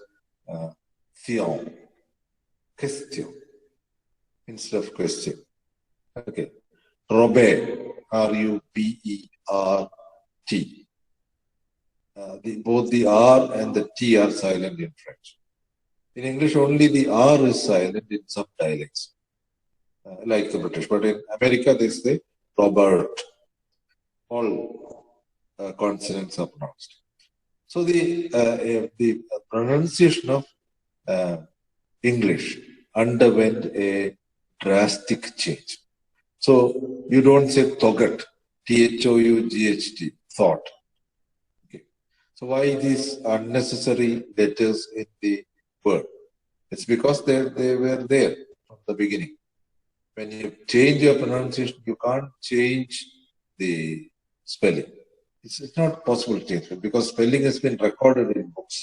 Theon. Question. Instead of question. Okay. Robert. R-U-B-E-R-T. Both the R and the T are silent in French. In English, only the R is silent in some dialects, like the British. But in America, they say Robert. All consonants are pronounced. So the pronunciation of English underwent a drastic change. So you don't say thoughat, T-H-O-U-G-H-T, thought. Okay. So why these unnecessary letters in the word? It's because they were there from the beginning. When you change your pronunciation, you can't change the spelling. It's not possible to change it because spelling has been recorded in books.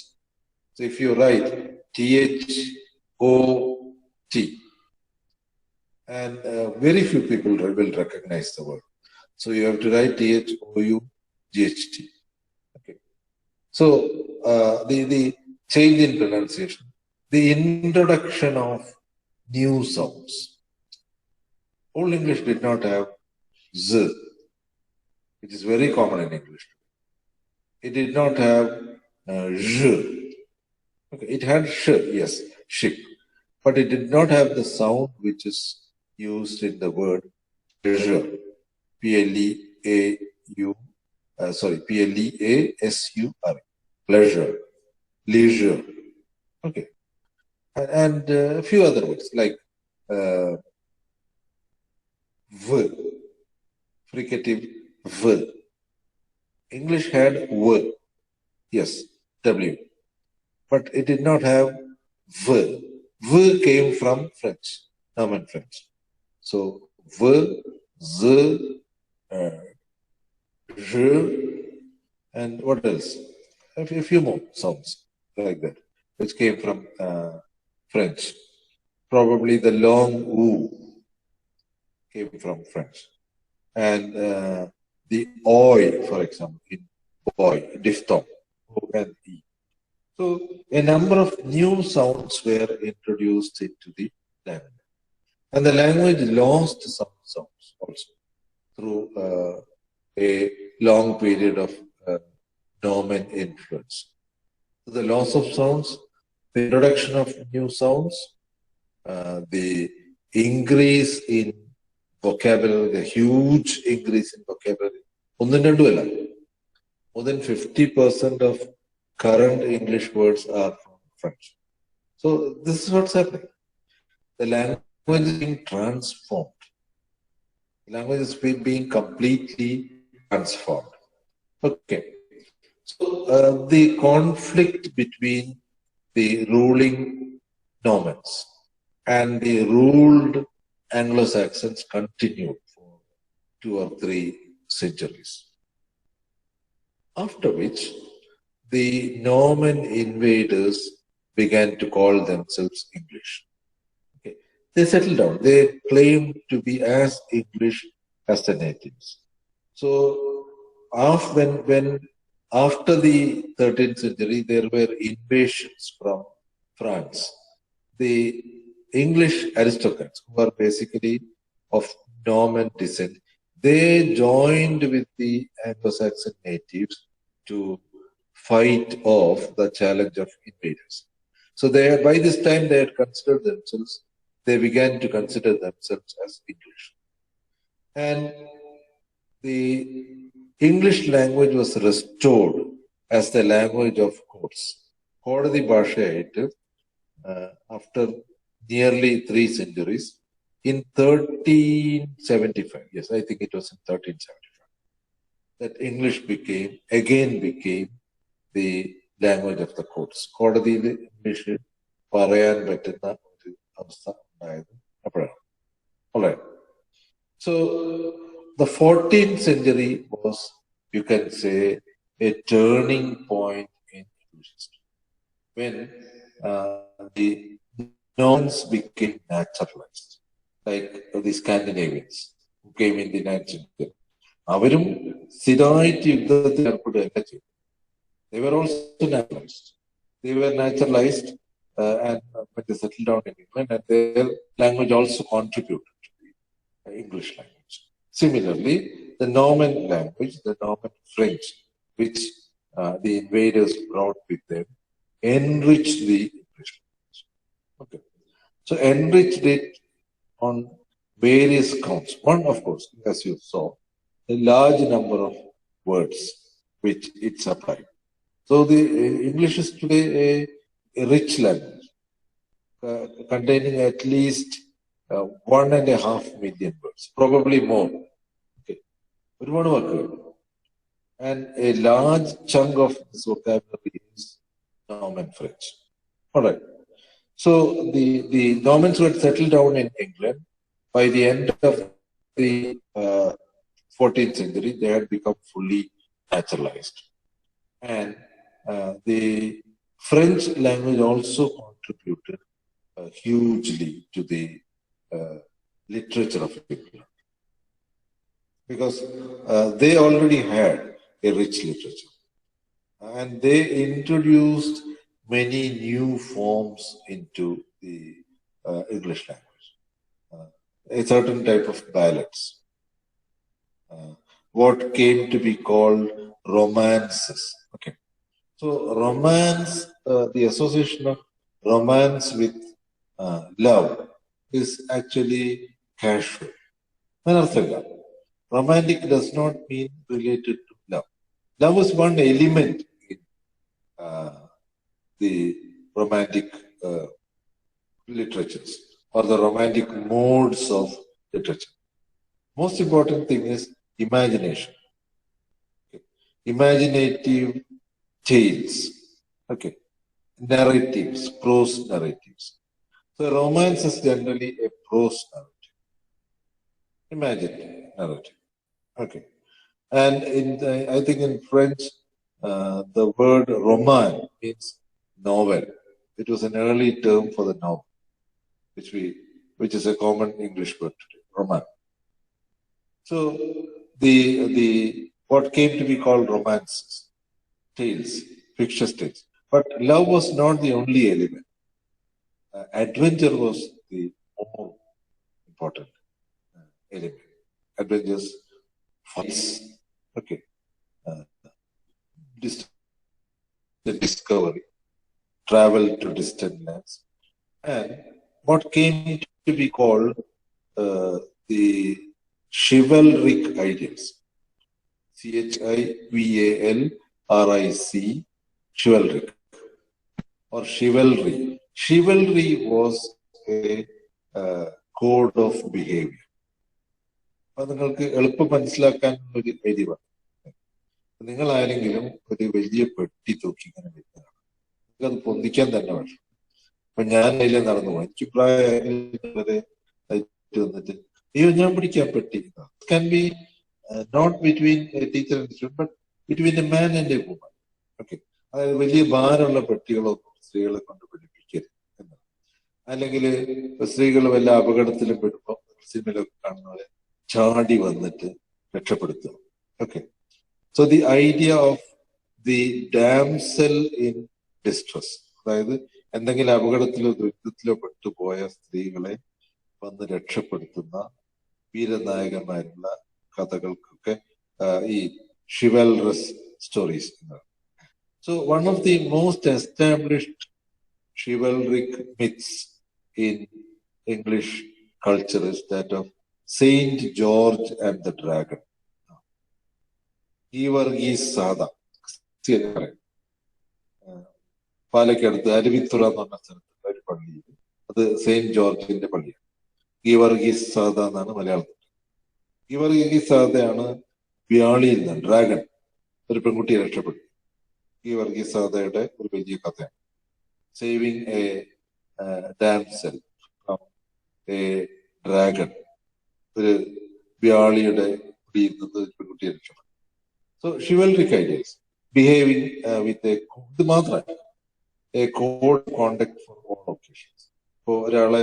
So if you write THOT, and very few people will recognize the word. So you have to write THOUGHT. Okay. So the change in pronunciation, the introduction of new sounds. Old English did not have Z, which is very common in English. It did not have J. Okay. It had Sh, yes, ship, but it did not have the sound which is used in the word pleasure. Pleasure. Pleasure. Leisure. Okay. And a few other words like V, fricative V. English had V, yes, W, but it did not have V. V came from French, Norman French. So V, Z, Je, and what else? A few more sounds like that, which came from French. Probably the long U came from French. And the oi, for example, in boy, diphthong, O and E. So a number of new sounds were introduced into the language. And the language lost some sounds also through a long period of Norman influence. So the loss of sounds, the introduction of new sounds, the increase in vocabulary, the huge increase in vocabulary. More than 50% of current English words are from French. So this is what's happening. The language is being transformed. The language is being completely transformed. Okay. So the conflict between the ruling Normans and the ruled Anglo-Saxons continued for 2 or 3 centuries. After which, the Norman invaders began to call themselves English. Okay. They settled down. They claimed to be as English as the natives. So, after the 13th century, there were invasions from France. The English aristocrats, who are basically of Norman descent, they joined with the Anglo-Saxon natives to fight off the challenge of invaders. So by this time they had considered themselves, they began to consider themselves as English. And the English language was restored as the language of courts. Kodadi Bhashayayittu, after nearly 3 centuries, in 1375, yes, I think it was in 1375, that English became the language of the courts. കോടതിയിൽ English പറയാൻ പറ്റുന്ന ഒരു അവസ്ഥ ഉണ്ടായത് അപ്പോഴാണ്. Alright. So the 14th century was, you can say, a turning point in English history when the Normans became naturalized, like the Scandinavians who came in the 9th century. അവരും സ്ഥിരമായിട്ട് യുദ്ധത്തിൽ ഏർപ്പെടുകയല്ല ചെയ്തു. They were also naturalized. They were naturalized and when they settled down in England, and their language also contributed to the English language. Similarly, the Norman language, the Norman French, which the invaders brought with them, enriched the English language. Okay. So enriched it on various counts. One, of course, as you saw, a large number of words which it supplied. So the English is today a rich language containing at least 1.5 million words, probably more. Okay. And a large chunk of this vocabulary is Norman French. All right. So the Normans who had settled down in England By the end of the 14th century, they had become fully naturalized. And the French language also contributed hugely to the literature of England, because they already had a rich literature, and they introduced many new forms into the English language. A certain type of ballads, what came to be called romances. Okay, so romance, the association of romance with love is actually casual. Romantic does not mean related to love. Love is one element in the romantic literatures or the romantic modes of literature. Most important thing is imagination. Okay. Imaginative tales. Okay. Narratives, prose narratives. So romance is generally a prose narrative. Imaginative narrative. Okay. And I think in French, the word roman means novel. It was an early term for the novel, which is a common English word today, roman. So the what came to be called romances, tales, fictitious tales. But love was not the only element. Adventure was the more important element. Adventures, fights, okay, discovery, travel to distant lands, and what came to be called the chivalric ideals. CHIVALRIC, chivalric or chivalry. Chivalry was a code of behavior. അത് നിങ്ങൾക്ക് എളുപ്പം മനസ്സിലാക്കാൻ ഒരു idea. നിങ്ങളാരെങ്കിലും ഒരു വലിയ പെട്ടി തൂക്കി ഇങ്ങനെ വരുന്നതാണ്, നിങ്ങൾക്കത് പൊന്തിക്കാൻ തന്നെ വേണം. അപ്പൊ ഞാൻ അതിലെ നടന്നു പോകും, എനിക്ക് പ്രായമായിട്ട് വന്നിട്ട് അയ്യോ ഞാൻ പിടിക്കാൻ പെട്ടി. Can be not between teacher and student, but between a man and a woman. Okay, അതായത് വലിയ ഭാരമുള്ള പെട്ടികളൊന്നും സ്ത്രീകളെ കൊണ്ട് പിടിപ്പിക്കരുത് എന്നാണ്. അല്ലെങ്കിൽ സ്ത്രീകൾ വല്ല അപകടത്തിലും പെടുമ്പോൾ സിനിമയിലൊക്കെ കാണുന്ന പോലെ ചാടി വന്നിട്ട് രക്ഷപ്പെടുത്തുക. Okay, so the idea of the damsel in distress, അതായത് എന്തെങ്കിലും അപകടത്തിലോ ദുരിതത്തിലോ പെട്ടുപോയ സ്ത്രീകളെ വന്ന് രക്ഷപ്പെടുത്തുന്ന വീരനായകന്മാരുള്ള കഥകൾക്കൊക്കെ ഈ chivalrous സ്റ്റോറീസ് എന്നാണ്. So one of the most established chivalric myths in English culture is that of Saint George and the Dragon. Geevarghese സാദ, പാലക്കടുത്ത് അരുവിത്തുറ എന്ന് പറഞ്ഞ സ്ഥലത്തുള്ള ഒരു പള്ളിയിൽ, അത് സെയിന്റ് ജോർജിന്റെ പള്ളിയാണ്. ഗീവർഗീസ് സാദ എന്നാണ് മലയാളത്തിൽ. ഗീവർഗീസ് സാദയാണ് വ്യാളിയിൽ നിന്ന് ഡ്രാഗൺ ഒരു പെൺകുട്ടിയെ രക്ഷപ്പെട്ടു. ഗീവർഗീസ് സാദയുടെ ഒരു വലിയ കഥയാണ്. Saving A damsel from A dragon, ഒരു വ്യാളിയുടെ പിടിയിൽ നിന്ന് ഒരു പെൺകുട്ടിയെ രക്ഷപ്പെട്ടു. So chivalric ideas, behaving with a, ഇത് മാത്രമല്ല, A code conduct for all occasions. ഇപ്പോ ഒരാളെ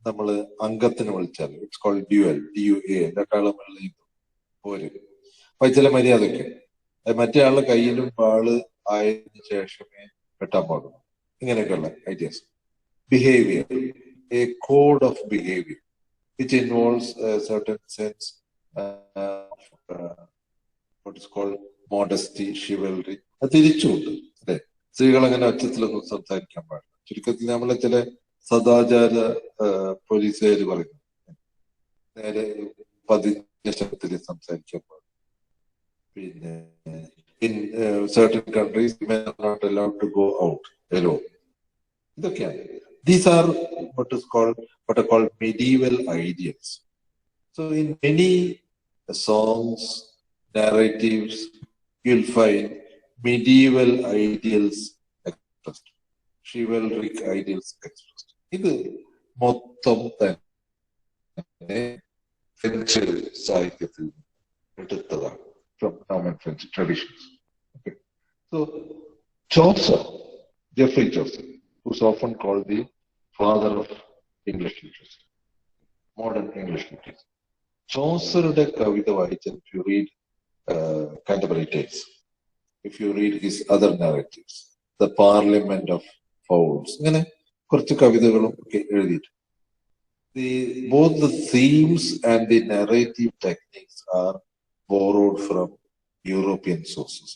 നമ്മൾ അംഗത്തിന് വിളിച്ചാൽ ഇറ്റ്സ് കോൾഡ് ഡ്യുവൽ, DUA, രണ്ടാളും പോര്. അപ്പൊ ചില മര്യാദയൊക്കെ മറ്റേ ആളുടെ കയ്യിലും വാള് ആയതിനു ശേഷമേ വെട്ടാൻ പാടുള്ളൂ. ഇങ്ങനെയൊക്കെയുള്ള ideas. Behaviour, A code of behaviour which involves certain sense what is called modesty, chivalry. അത് തിരിച്ചുണ്ട് അല്ലെ. സ്ത്രീകൾ അങ്ങനെ ഒച്ചത്തിലൊന്നും സംസാരിക്കാൻ പാടില്ല. ചുരുക്കത്തിൽ നമ്മളെ ചില സദാചാര പോലീസുകാർ പറയുന്നു, നേരെ പതിഞ്ഞ ശബ്ദത്തിൽ സംസാരിക്കാൻ പാടില്ല. പിന്നെ in certain countries men are not allowed to go out alone. ഇതൊക്കെയാണ്. These are what are called medieval ideals. So in many songs, narratives, you'll find medieval ideals expressed, chivalric ideals expressed. ഇത് മൊത്തം തന്നെ French സാഹിത്യത്തിൽ എടുത്തതാണ്, from നോമൻ French traditions. So Chaucer, Geoffrey Chaucer, who's often called the father of English literature, modern English literature. Chaucerയുടെ കവിത വായിച്ചാൽ, if you read Canterbury Tales, if you read his other narratives, The Parliament of Fowls, ഇങ്ങനെ കുറച്ച് കവിതകളും ഒക്കെ എഴുതിയിട്ടുണ്ട്. Both the themes and the narrative techniques are borrowed from European sources.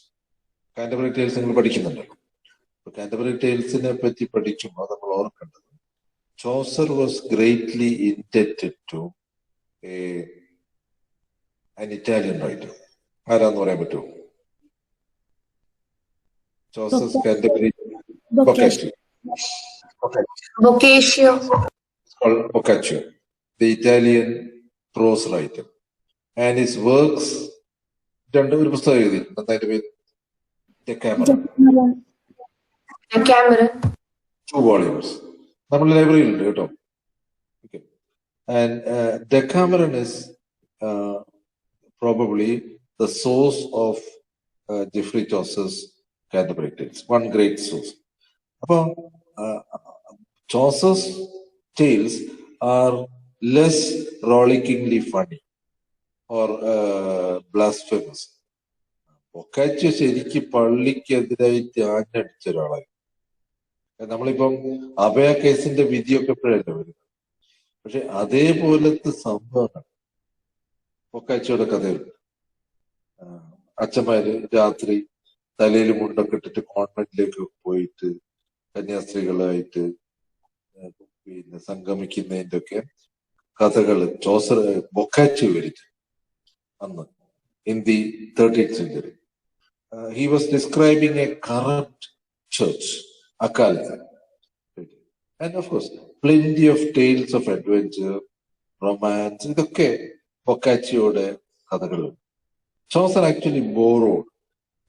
Canterbury Tales നിങ്ങൾ പഠിക്കുന്നുണ്ടല്ലോ. കാന്റർബറി ടേൽസിനെ പറ്റി പഠിക്കുമ്പോൾ നമ്മൾ ഓർക്കേണ്ടത്, Chaucer was greatly indebted to an Italian writer. ആരാന്ന് പറയാൻ പറ്റുമോ? ചോസർ's Canterbury Boccaccio. Boccaccio. It's called Boccaccio, the Italian prose writer. And his works, ഒരു പുസ്തകം എഴുതിയിട്ടുണ്ട്, അതിന്റെ പേര് Decameron. Decameron. 2 volumes. നമ്മുടെ ലൈബ്രറിയിലുണ്ട് കേട്ടോ. Okay. And Decameron is probably the source of Geoffrey Chaucer's Canterbury Tales, one great source. അപ്പോൾ Chaucer's tales are less rollickingly funny or blasphemous. Boccaccio ശരിക്കും പള്ളിക്കെതിരായിട്ട് ആഞ്ഞടിച്ച ഒരാളായി. നമ്മളിപ്പം അഭയ കേസിന്റെ വിധിയൊക്കെ എപ്പോഴല്ലേ വരുന്നത്, പക്ഷെ അതേപോലത്തെ സംഭവങ്ങൾ ബൊക്കാച്ചിയോടെ കഥയുണ്ട്. അച്ഛന്മാര് രാത്രി തലയിൽ മുണ്ടൊക്കെ ഇട്ടിട്ട് കോൺവെന്റിലേക്ക് പോയിട്ട് കന്യാസ്ത്രീകളായിട്ട് പിന്നെ സംഗമിക്കുന്നതിന്റെ ഒക്കെ കഥകൾ ചോസർ ബൊക്കാച്ചിയോ വരിച്ചു അന്ന്, in the 13th century. He was describing a corrupt church, അക്കാലത്ത്. And of course, plenty of tales of adventure, romance, ഇതൊക്കെ ബൊക്കാച്ചിയോയുടെ കഥകളുണ്ട്. Chaucer actually borrowed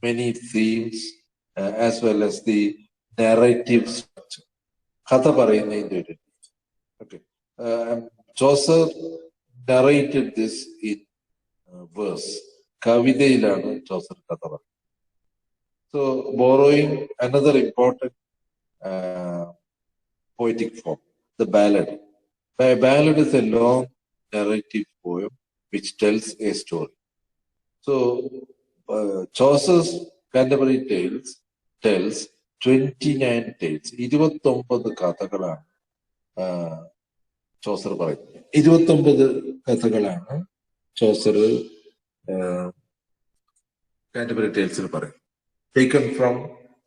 many themes as well as the narrative structure. കഥ പറയുന്നതിന്റെ ഒരു രീതി. Okay. Chaucer narrated this in verse. കവിതയിലാണ് Chaucer കഥ പറയുന്നത്. So borrowing another important poetic form, the ballad. A ballad is a long narrative poem which tells a story. So Chaucer's Canterbury Tales tells 29 tales. 29 കഥകളാണ് Chaucer പറയുന്നത്. 29 കഥകളാണ് Chaucer Canterbury Tales പറയും. Taken from,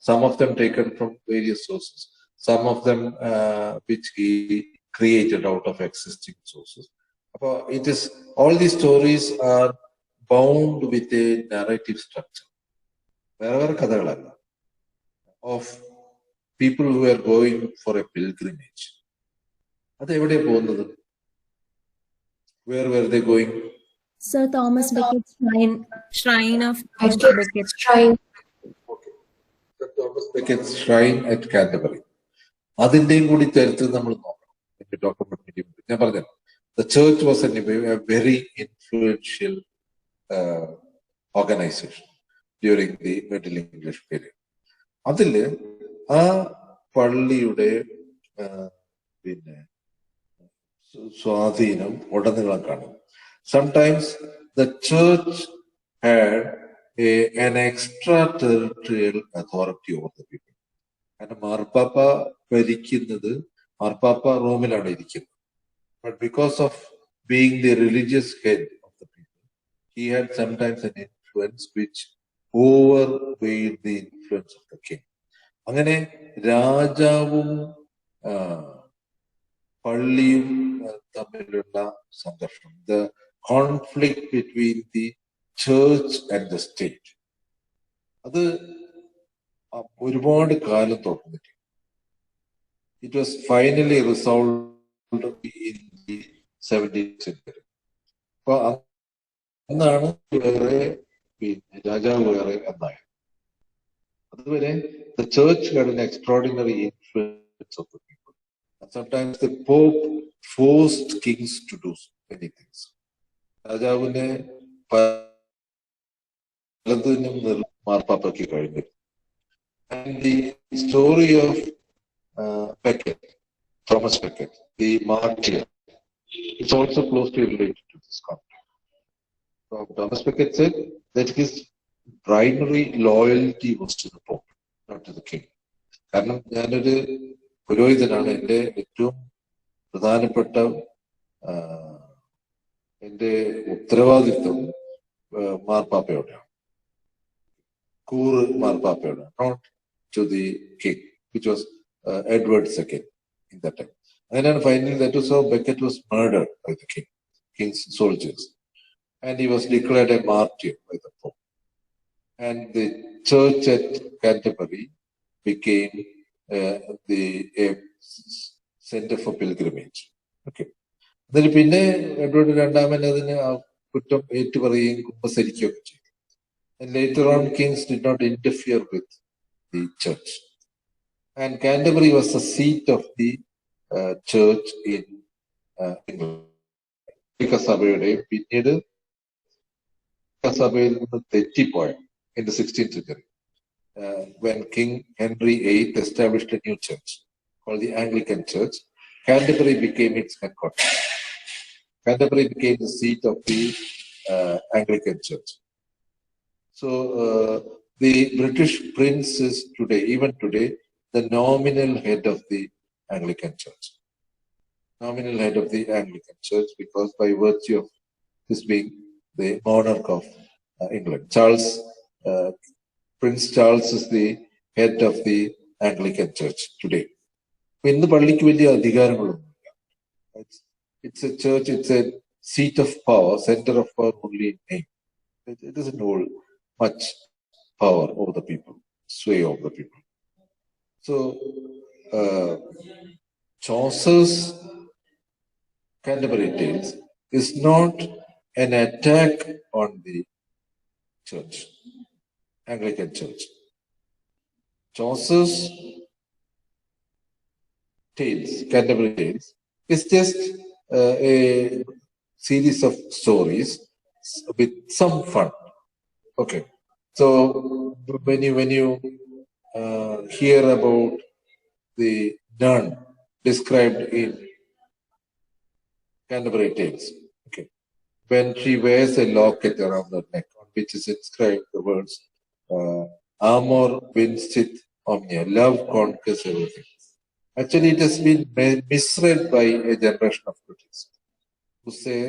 some of them taken from various sources, some of them which he created out of existing sources. It is, all these stories are bound with a narrative structure. Wherever കഥകളല്ല, of people who are going for a pilgrimage. അത് എവിടെയാണ് പോകുന്നത്? Where were they going? Sir Thomas Becket's shrine of Becket. Shrine. Okay. Sir Thomas Becket's shrine at Canterbury. അതിന്റെയും കൂടി ചരിത്രം നമ്മൾ നോക്കണം. ഞാൻ പറഞ്ഞു, the church was a very influential organization during the Middle English period. അതില് ആ പള്ളിയുടെ പിന്നെ സ്വാധീനം ഉടനീളം കാണും. Sometimes the church had an extraterritorial authority over the people. And മാർപ്പാപ്പ ഭരിക്കുന്നത്, മാർപ്പാപ്പ റോമിലാണ് ഇരിക്കുന്നത്. But because of being the religious head of the people, he had sometimes an influence which overweighed the influence of the king. അങ്ങനെ രാജാവും പള്ളിയും തമ്മിലുള്ള സംഘർഷം, the conflict between the church and the state, അത് ഒരുപാട് കാലം തുടർന്നിട്ട് it was finally resolved in the 17th century. അപ്പൊ അന്നാണ് വേറെ പിന്നെ രാജാവ് വേറെ എന്നായത്. അതുവരെ the church had an extraordinary influence of the people. And sometimes the Pope forced kings to do many things. രാജാവിനെ പലതിനും മാർപ്പാപ്പയ്ക്ക് കഴിഞ്ഞു. And the story of Becket, Thomas Becket, the martyr, is also closely related to this concept. So Thomas Becket said that his primary loyalty was to the Pope, not to the king. കാരണം ഞാനൊരു പുരോഹിതനാണ്. എൻ്റെ ഏറ്റവും പ്രധാനപ്പെട്ട എൻ്റെ ഉത്തരവാദിത്വം മാർപ്പാപ്പയോടെയാണ്, കൂറ് മാർപ്പാപ്പയോടാണ്, not to the king, which was Edward II in that time. And then finally, that was how Becket was murdered by the king's soldiers. And he was declared a martyr by the Pope. And the church at Canterbury became the center for pilgrimage. Okay. Then പിന്നെ Edward രണ്ടാമൻ അതിന് കുറ്റം ഏറ്റുപറയുകയും കുമ്പസരിക്കുകയൊക്കെ ചെയ്തു. And later on, kings did not interfere with the church. And Canterbury was the seat of the church in England. സഭയുടെയും പിന്നീട് സഭയിൽ നിന്ന് തെറ്റിപ്പോയ in the 16th century, when King Henry VIII established a new church called the Anglican Church, Canterbury became its headquarters. Canterbury became the seat of the Anglican Church. So the British Prince is today, even today, the nominal head of the Anglican Church. Nominal head of the Anglican Church, because by virtue of this being the monarch of England, Prince Charles is the head of the Anglican Church today. ഇന്ന് പള്ളിക്ക് വലിയ അധികാരങ്ങളൊന്നുമില്ല. It's a church, it's a seat of power, center of power only in name. It doesn't hold much power over the people, sway over the people. So, Chaucer's Canterbury Tales is not an attack on the church, Anglican Church. Chaucer's Tales, Canterbury Tales, is just a series of stories with some fun. Okay. So when you hear about the nun described in Canterbury Tales, okay, when she wears a locket around her neck on which is inscribed the words "Amor vincit omnia," love conquers everything. Actually, it has been misread by a generation of critics who say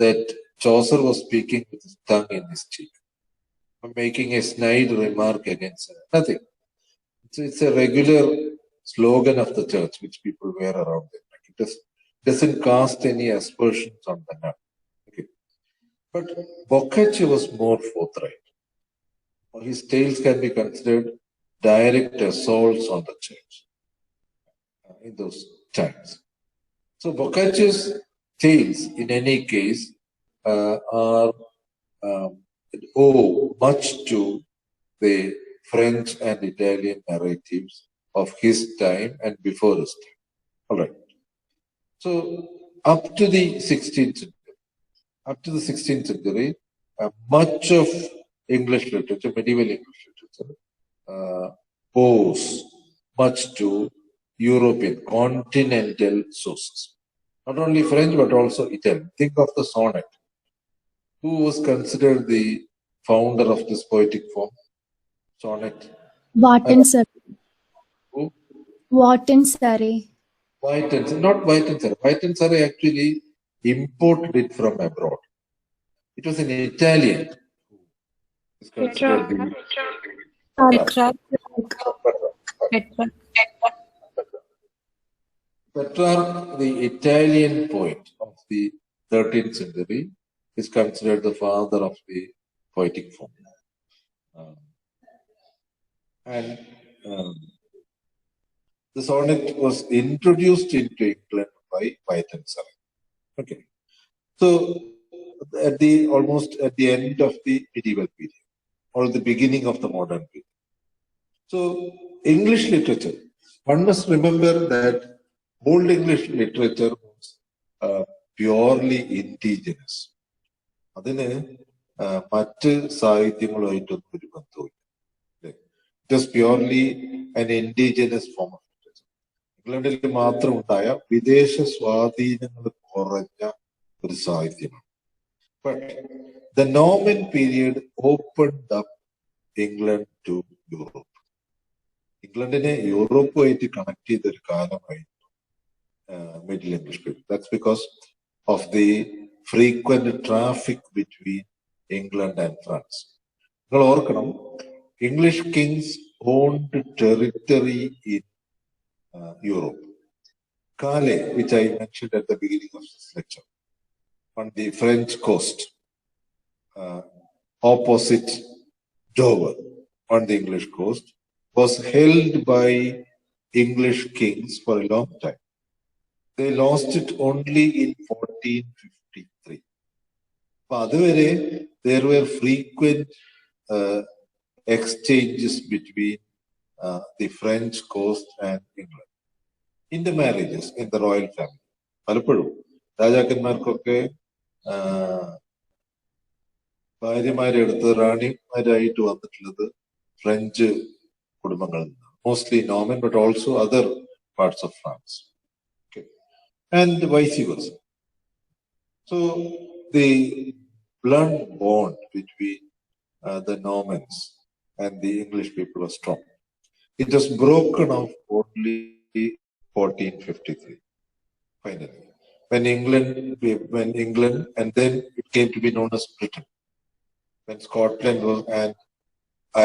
that Chaucer was speaking with his tongue in his cheek, making a snide remark against her. Nothing. It's a regular slogan of the church which people wear around their neck. It doesn't cast any aspersions on the nun. Okay. But Boccaccio was more forthright. His tales can be considered direct assaults on the church in those times. So Boccaccio's tales, in any case, are owe much to the French and Italian narratives of his time and before his time. All right. So up to the 16th century, much of English literature, medieval English literature, owes much to European, continental sources. Not only French, but also Italian. Think of the sonnet. Who was considered the founder of this poetic form? Sonnet. Warton Surrey. Who? Warton Surrey. Not Warton Surrey. Warton Surrey actually imported it from abroad. It was an Italian who is considered Petrarch, the Italian poet of the 13th century, is considered the father of the poetic form. The sonnet was introduced into England by Warton Surrey. Okay. So almost at the end of the medieval period, or the beginning of the modern period. So English literature, one must remember that Old English literature was purely indigenous. അതിന് മറ്റ് സാഹിത്യങ്ങളുമായിട്ടൊന്നും ഒരു ബന്ധവുമില്ല. It was purely an indigenous form of literature. ഇംഗ്ലണ്ടിൽ മാത്രം ഉണ്ടായ വിദേശ സ്വാധീനങ്ങൾ കുറഞ്ഞ ഒരു സാഹിത്യമാണ്. But the Norman period opened up England to Europe. ഇംഗ്ലണ്ടിനെ യൂറോപ്പുമായിട്ട് കണക്ട് ചെയ്ത ഒരു കാലമായിരുന്നു Middle English period. That's because of the frequent traffic between England and France. നിങ്ങൾ ഓർക്കണം, English kings owned territory in Europe. Calais, which I mentioned at the beginning of this lecture, on the French coast, opposite Dover, on the English coast, was held by English kings for a long time. They lost it only in 1453. But there were frequent exchanges between the French coast and England. In the marriages, in the royal family. പലപ്പോഴും രാജാക്കന്മാർക്കൊക്കെ ഭാര്യമാരെ എടുത്ത് റാണിമാരായിട്ട് വന്നിട്ടുള്ളത് French കുടുംബങ്ങളിൽ നിന്നാണ്. Mostly Norman, but also other parts of France. And vice versa. So the blood bond between the Normans and the English people was strong. It was broken off only 1453. Finally, when England, and then it came to be known as Britain. When Scotland and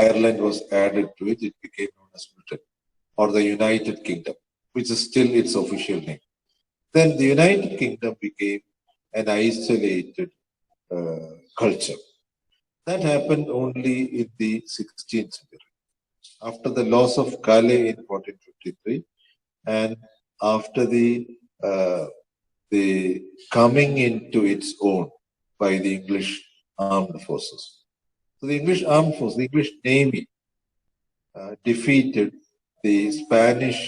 Ireland was added to it, it became known as Britain, or the United Kingdom, which is still its official name. Then the United Kingdom became an isolated culture. That happened only in the 16th century. After the loss of Calais in 1453, and after the coming into its own by the English armed forces. So the English armed forces, the English Navy, defeated the Spanish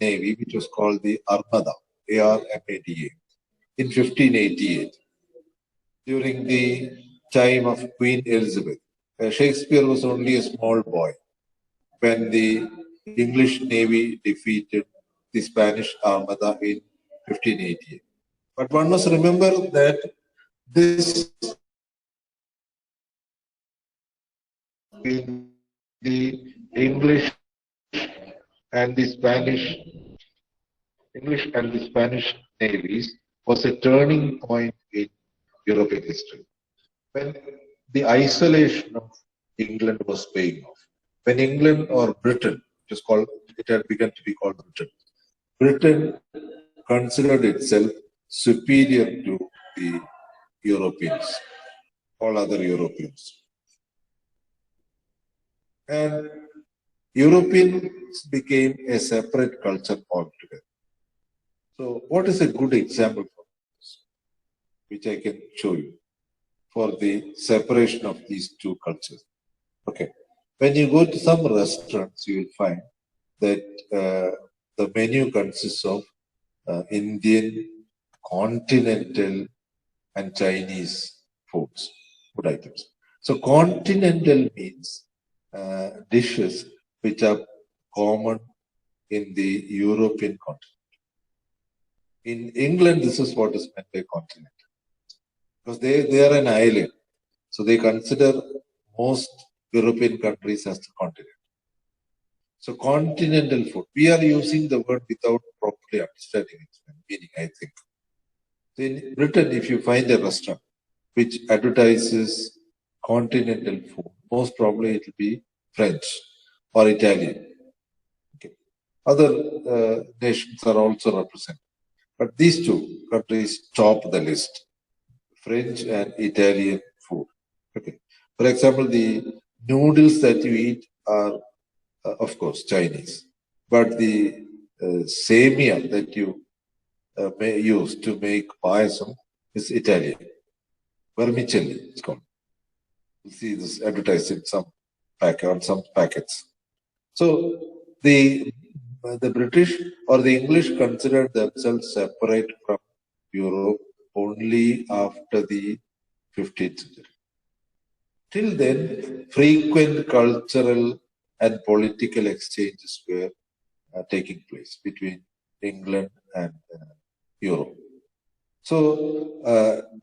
Navy, which was called the Armada, Armada, in 1588, during the time of Queen Elizabeth. Shakespeare was only a small boy when the English Navy defeated the Spanish Armada in 1588. But one must remember that this in the English and the Spanish navies was a turning point in European history. When the isolation of England was paying off. When England or Britain, it had begun to be called Britain. Britain considered itself superior to the Europeans, all other Europeans. And Europeans became a separate culture altogether. So what is a good example for this, which I can show you, for the separation of these two cultures? Okay. When you go to some restaurants, you will find that the menu consists of Indian, continental, and Chinese food items. So continental means dishes which are common in the European continent. In England, this is what is meant by continent. Because they are an island. So they consider most European countries as the continent. So continental food. We are using the word without properly understanding its meaning, I think. So in Britain, if you find a restaurant which advertises continental food, most probably it will be French or Italian. Okay. Other nations are also represented. But these two countries top the list. French and Italian food. Okay. For example, the noodles that you eat are, of course, Chinese. But the semia that you may use to make payasam is Italian. Vermicelli, it's called. You see this advertised in some packets. So the British or the English considered themselves separate from Europe only after the 15th century. Till then, frequent cultural and political exchanges were taking place between England and Europe. So,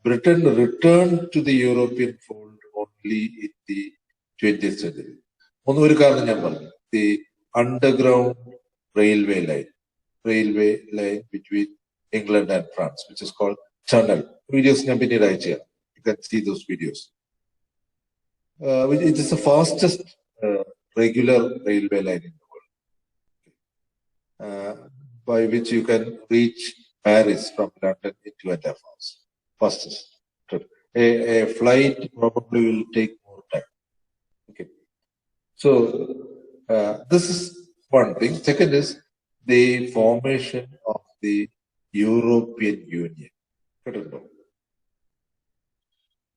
Britain returned to the European fold only in the 20th century. The underground railway line between England and France, which is called Channel. Videos you can see those videos. It is the fastest regular railway line in the world, by which you can reach Paris from London in 2.5 hours. Fastest trip. A flight probably will take more time. Okay. So this is one thing. Second is the formation of the European Union.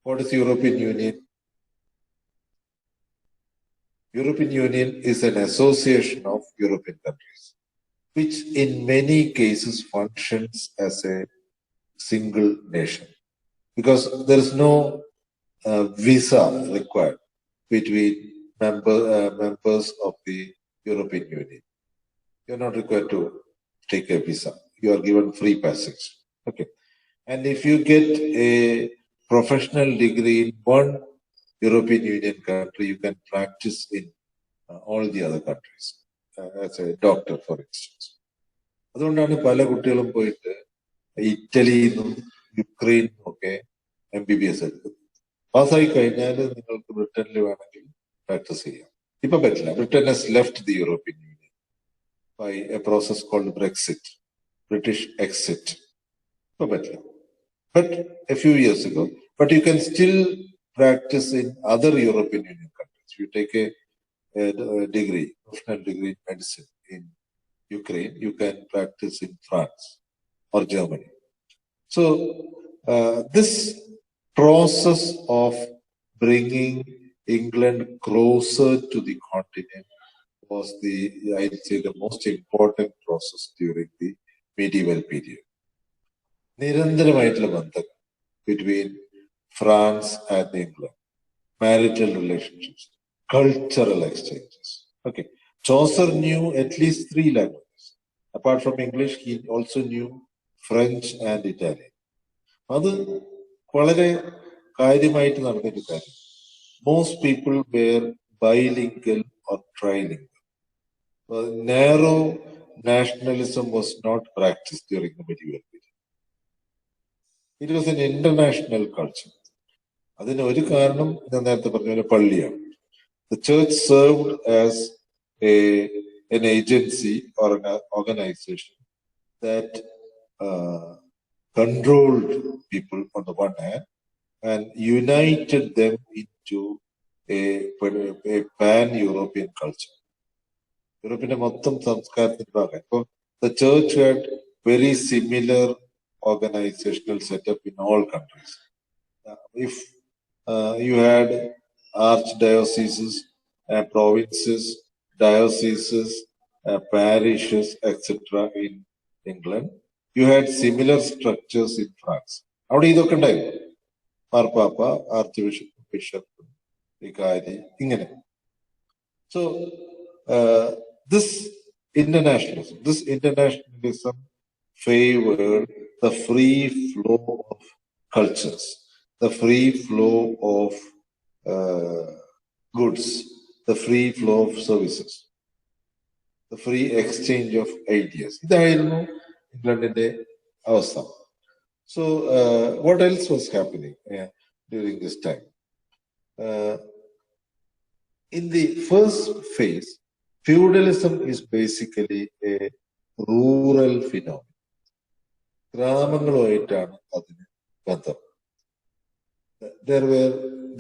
What is European Union? European Union is an association of European countries, which in many cases functions as a single nation, because there is no visa required between members of the European Union. You're not required to take a visa. You are given free passage. Okay. And if you get a professional degree in one European Union country, you can practice in all the other countries as a doctor, for instance. അതുകൊണ്ടാണ് പല കുട്ടികളും പോയിട്ട് ഇറ്റലിയിൽ നിന്നും യുക്രൈനിൽ നിന്നും ഒക്കെ MBBS എടുക്കുന്നത്. പാസ്സായി കഴിഞ്ഞാൽ നിങ്ങൾക്ക് ബ്രിട്ടനിൽ വേണമെങ്കിൽ പ്രാക്ടീസ് ചെയ്യാം. ഇപ്പൊ പറ്റില്ല. Britain has left the European Union by a process called Brexit, British exit. ഇപ്പൊ പറ്റില്ല. But a few years ago, but you can still practice in other European Union countries. You take a degree, professional degree in medicine in Ukraine, you can practice in France or Germany. So this process of bringing England closer to the continent was I'd say, the most important process during the medieval period. നിരന്തരമായിട്ടുള്ള ബന്ധം between France and England, marital relationships, cultural exchanges. Okay. Chaucer knew at least 3 languages. Apart from English, he also knew French and Italian. അത് വളരെ കാര്യമായിട്ട് നടന്നൊരു കാര്യം. Most people were bilingual or trilingual. Narrow nationalism was not practiced during the medieval period. It was an international culture. അതിന് ഒരു കാരണം ഞാൻ നേരത്തെ പറഞ്ഞ പോലെ പള്ളിയാണ്. The church served as an agency or an organization that controlled people on the one hand and united them into a pan-European culture. European മൊത്തം സംസ്കാരത്തിന്റെ ഭാഗം. So the church had very similar organizational setup in all countries. If you had archdioceses, provinces, dioceses, parishes, etc. in England, you had similar structures in France. അവിടെ ഇതൊക്കെ ഉണ്ടായിരുന്നു. മാർപ്പാപ്പ, arch bishop, bishop, വികാരി, ഇങ്ങനെ. So this internationalism favored the free flow of cultures, the free flow of goods, the free flow of services, the free exchange of ideas. ഇതായിരുന്നു ഇംഗ്ലണ്ടിന്റെ അവസ്ഥ. So what else was happening during this time? In the first phase, feudalism is basically a rural phenomenon. ഗ്രാമങ്ങളുമായിട്ടാണ് അതിന് ബന്ധം.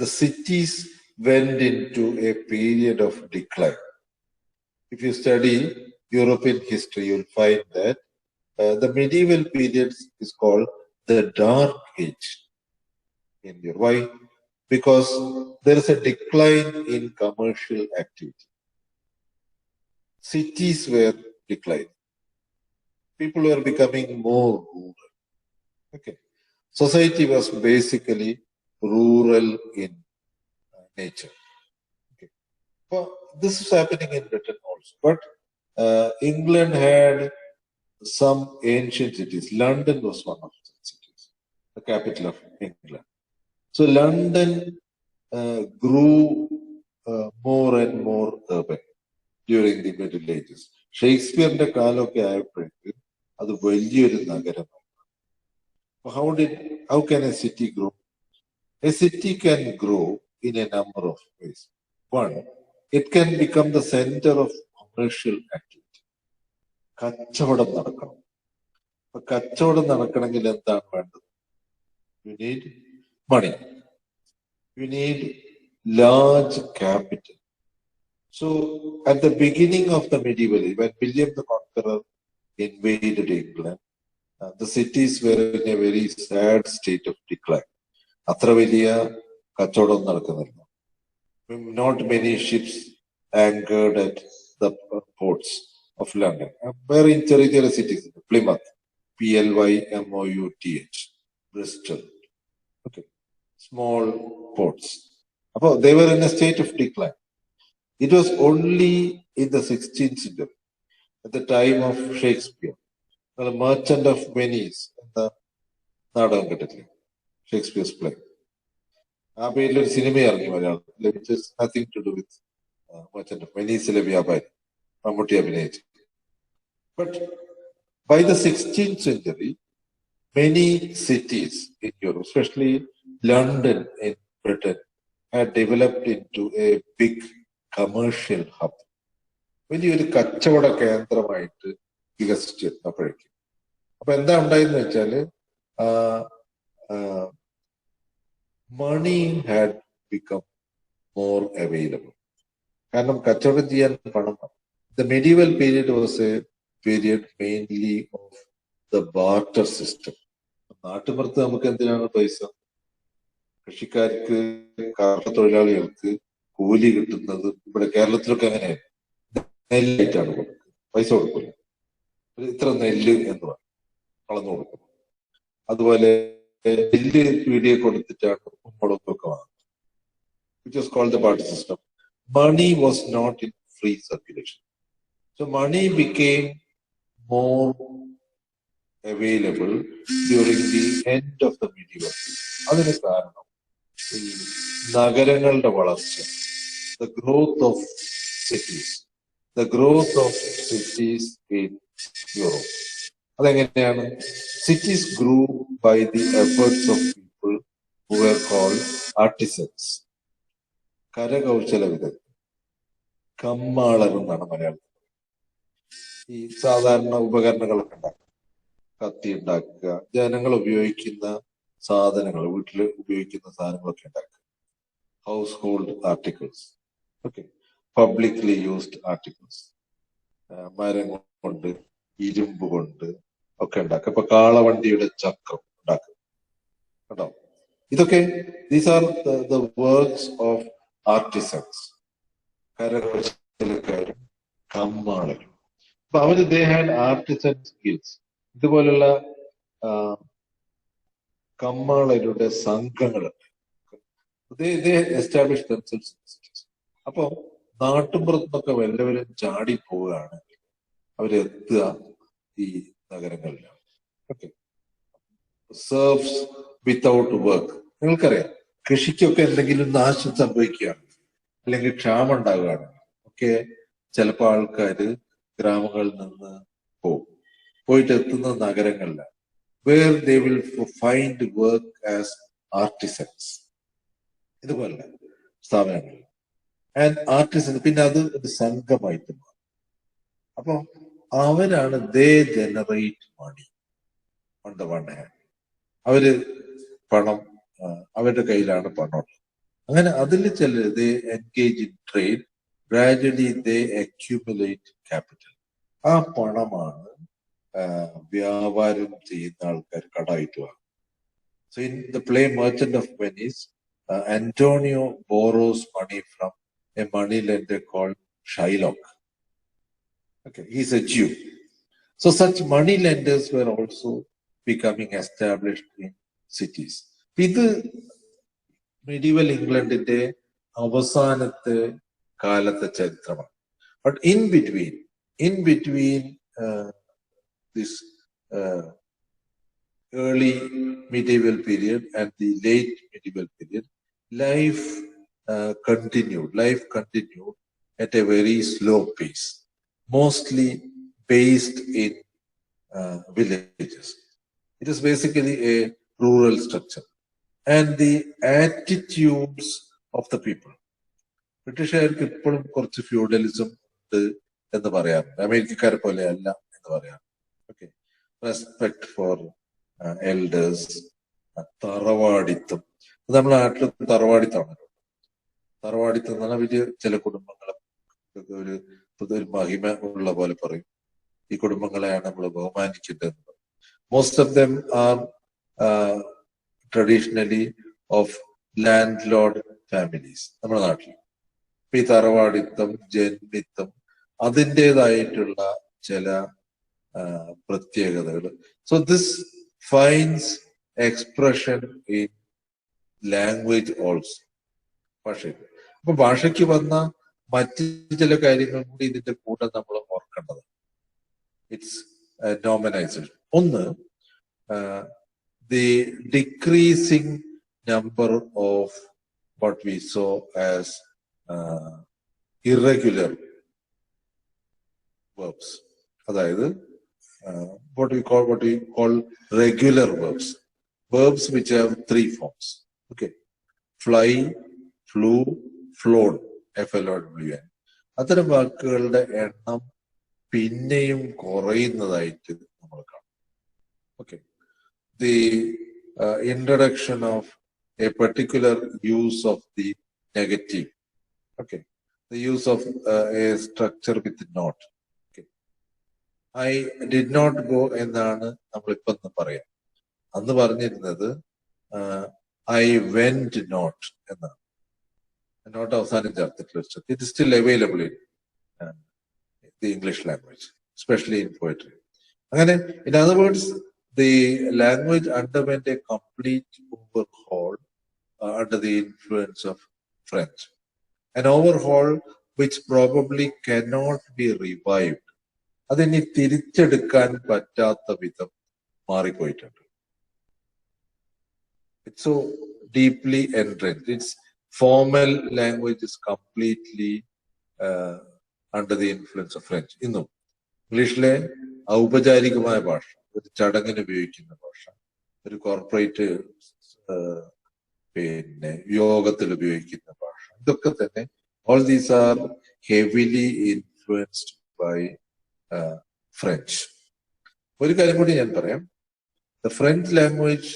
The cities went into a period of decline. If you study European history, you'll find that the medieval period is called the Dark Age in Europe. Why? Because there is a decline in commercial activity. Cities were declining. People were becoming more rural. Okay. Society was basically rural in nature. Okay. Well, this is happening in Britain also. But England had some ancient cities. London was one of the cities, the capital of England. So London grew more and more urban during the Middle Ages. ഷേക്സ്പിയറിന്റെ കാലമൊക്കെ ആയപ്പോഴേക്ക് അത് വലിയൊരു നഗരമായി. How can a city grow? A city can grow in a number of ways. One, it can become the center of commercial activity. കച്ചവടം നടക്കണം. അപ്പൊ കച്ചവടം നടക്കണമെങ്കിൽ എന്താണ് വേണ്ടത്? You need money. You need large capital. So at the beginning of the medieval age, when William the Conqueror invaded England, the cities were in a very sad state of decline. അത്ര വലിയ കച്ചവടം നടക്കുന്നില്ല. Not many ships anchored at the ports of London. Very in ചെറിയ ചെറിയ cities, Plymouth, Plymouth, Bristol. Okay, small ports. They were in a state of decline. It was only in the 16th century, at the time of Shakespeare, the Merchant of Venice, the നാടകം കേട്ടിട്ടില്ലേ? Shakespeare's play. ആ പേരിലൊരു cinema ഇറങ്ങി മലയാളത്തിൽ, which is nothing to do with Merchant of Venice-ലെ വ്യാപാരി മമ്മൂട്ടി അഭിനയിച്ചു. But by the 16th century, many cities in Europe, especially London in Britain, had developed into a big commercial hub. വലിയൊരു കച്ചവട കേന്ദ്രമായിട്ട് വികസിച്ചു അപ്പോഴേക്കും. അപ്പൊ എന്താ ഉണ്ടായെന്ന് വെച്ചാല് money had become more available. കാരണം കച്ചവടം ചെയ്യാൻ പണം. The medieval period was a period mainly of the barter system. നാട്ടുപുറത്ത് നമുക്ക് എന്തിനാണ് പൈസ? കൃഷിക്കാർക്ക്, കാർഷിക തൊഴിലാളികൾക്ക് കൂലി കിട്ടുന്നത് ഇവിടെ കേരളത്തിലൊക്കെ അങ്ങനെയാണ്. നെല്ലായിട്ടാണ് കൊടുക്കുക, പൈസ കൊടുക്കില്ല. ഇത്ര നെല്ല് എന്ന് പറയും, വളർന്നു കൊടുക്കും. അതുപോലെ നെല്ല് പീടിയെ കൊടുത്തിട്ടാണ് മുളകൊക്കെ വാങ്ങുന്നത്. Which was called the barter system. Money was not in free circulation. So money became more available during the end of the medieval period. അതിന് കാരണം ഈ നഗരങ്ങളുടെ വളർച്ച, the growth of cities in Europe. അതെങ്ങനെയാണ്? Cities grew by the efforts of people who were called artisans. കരകൗശല വിദഗ്ധർ, കമ്മാളർ എന്നാണ് മലയാളത്തിൽ. ഈ സാധാരണ ഉപകരണങ്ങളൊക്കെ ഉണ്ടാക്കും, കത്തി ഉണ്ടാക്കുക, ജനങ്ങൾ ഉപയോഗിക്കുന്ന സാധനങ്ങൾ, വീട്ടിൽ ഉപയോഗിക്കുന്ന സാധനങ്ങളൊക്കെ ഉണ്ടാക്കുക. House hold articles, okay, publicly used articles, മരം കൊണ്ട്, ഇരുമ്പ് കൊണ്ട് ഒക്കെ ഉണ്ടാക്കുക. ഇപ്പൊ കാളവണ്ടിയുടെ ചക്രം ഉണ്ടാക്കുക കേട്ടോ. ഇതൊക്കെ these are the works of artisans, കരകൗശലക്കാരും കമ്മാളരും. അപ്പൊ അവര് ദേ ഹാഡ് ആർട്ടിസൻ സ്കിൽസ്. ഇതുപോലുള്ള കമ്മാളരുടെ സംഘങ്ങളുണ്ട്. Establish themselves. അപ്പൊ നാട്ടുമ്പുറത്തുനിന്നൊക്കെ വല്ലവരും ചാടി പോവുകയാണെങ്കിൽ അവരെത്തുക ഈ നഗരങ്ങളിലാണ്. Okay, serfs without work. നിങ്ങൾക്കറിയാം, കൃഷിക്കൊക്കെ എന്തെങ്കിലും നാശം സംഭവിക്കുകയാണ്, അല്ലെങ്കിൽ ക്ഷാമം ഉണ്ടാകുകയാണ് ഒക്കെ, ചിലപ്പോൾ ആൾക്കാര് ഗ്രാമങ്ങളിൽ നിന്ന് പോയിട്ട് എത്തുന്ന നഗരങ്ങളിലാണ്. Where they will find work as artisans. ഇതുപോലെ സ്ഥാപനങ്ങളിൽ ആൻഡ് ആർട്ടിസൻസ്. പിന്നെ അത് ഒരു സംഘമായിട്ട് മാറും. അപ്പൊ അവരാണ് they generate money on the one hand. അവര് പണം, അവരുടെ കയ്യിലാണ് പണം. അങ്ങനെ അതിൽ ചിലർ they engage in trade. Gradually they accumulate capital. ആ പണമാണ് വ്യാപാരം ചെയ്യുന്ന ആൾക്കാർ കടായിട്ട് വാങ്ങും. So in the play Merchant of Venice, Antonio borrows money from a money lender called Shylock. Okay, he's a Jew. So such money lenders were also becoming established in cities. ഇത് medieval ഇംഗ്ലണ്ടിന്റെ അവസാനത്തെ കാലത്തെ ചരിത്രമാണ്. But in between this early medieval period and the late medieval period, life continued at a very slow pace, mostly based in villages. It is basically a rural structure. And the attitudes of the people. ബ്രിട്ടീഷുകാർക്ക് ഇപ്പോഴും കുറച്ച് feudalism ഉണ്ട് എന്ന് പറയാറുണ്ട്. അമേരിക്കക്കാരെ പോലെ അല്ല എന്ന് പറയാറുണ്ട്. ഓക്കെ, റെസ്പെക്ട് ഫോർ എൽഡേഴ്സ്, തറവാടിത്തം. നമ്മുടെ നാട്ടിൽ തറവാടിത്തമാണ്. തറവാടിത്തം എന്ന് പറഞ്ഞാൽ ചില കുടുംബങ്ങളെ ഒരു മഹിമ ഉള്ള പോലെ പറയും. ഈ കുടുംബങ്ങളെയാണ് നമ്മൾ ബഹുമാനിക്കേണ്ടതെന്ന് പറയും. Most of them are traditionally of land Lord families നമ്മുടെ നാട്ടിൽ. ഈ തറവാടിത്തം, ജന്മിത്തം, അതിൻ്റെതായിട്ടുള്ള ചില പ്രത്യേകതകൾ. So this finds expression in language also, ഭാഷയിൽ. അപ്പൊ ഭാഷയ്ക്ക് വന്ന മറ്റ് ചില കാര്യങ്ങൾ കൂടി ഇതിന്റെ കൂടെ നമ്മൾ ഓർക്കേണ്ടത്. ഇറ്റ്സ് നോമനൈസേഷൻ. ഒന്ന്, the decreasing number of what we saw as irregular verbs. അതായത് what we call regular verbs which have 3 forms. Okay, fly, flew, flown, FLOWN. അത്തരം വാക്കുകളുടെ എണ്ണം പിന്നെയും കുറയുന്നതായിട്ട് നമ്മൾ കാണും. Okay, the introduction of a particular use of the negative. Okay, the use of a structure with not. Okay, I did not go എന്നാണ് നമ്മൾ ഇപ്പം പറയാം. അന്ന് പറഞ്ഞിരുന്നത് I went not എന്നാണ്. നോട്ട് അവസാനം ചേർത്തിട്ടുള്ള. It is still available in the English language, especially in poetry. അങ്ങനെ, in other words, the language underwent a complete overhaul under the influence of French. An overhaul which probably cannot be revived. അതിനി തിരിച്ചെടുക്കാൻ പറ്റാത്ത വിധം മാറിപ്പോയിട്ടുണ്ട്. It's so deeply entrenched. Its formal language is completely under the influence of French. ഇന്നും ഇംഗ്ലീഷിലെ ഔപചാരികമായ ഭാഷ, ഒരു ചടങ്ങിന് ഉപയോഗിക്കുന്ന ഭാഷ, ഒരു കോർപ്പറേറ്റ് പിന്നെ യോഗത്തിൽ ഉപയോഗിക്കുന്ന ഭാഷ, ഇതൊക്കെ തന്നെ all these are heavily influenced by French. ഒരു കാര്യം കൂടി ഞാൻ പറയാം. The French language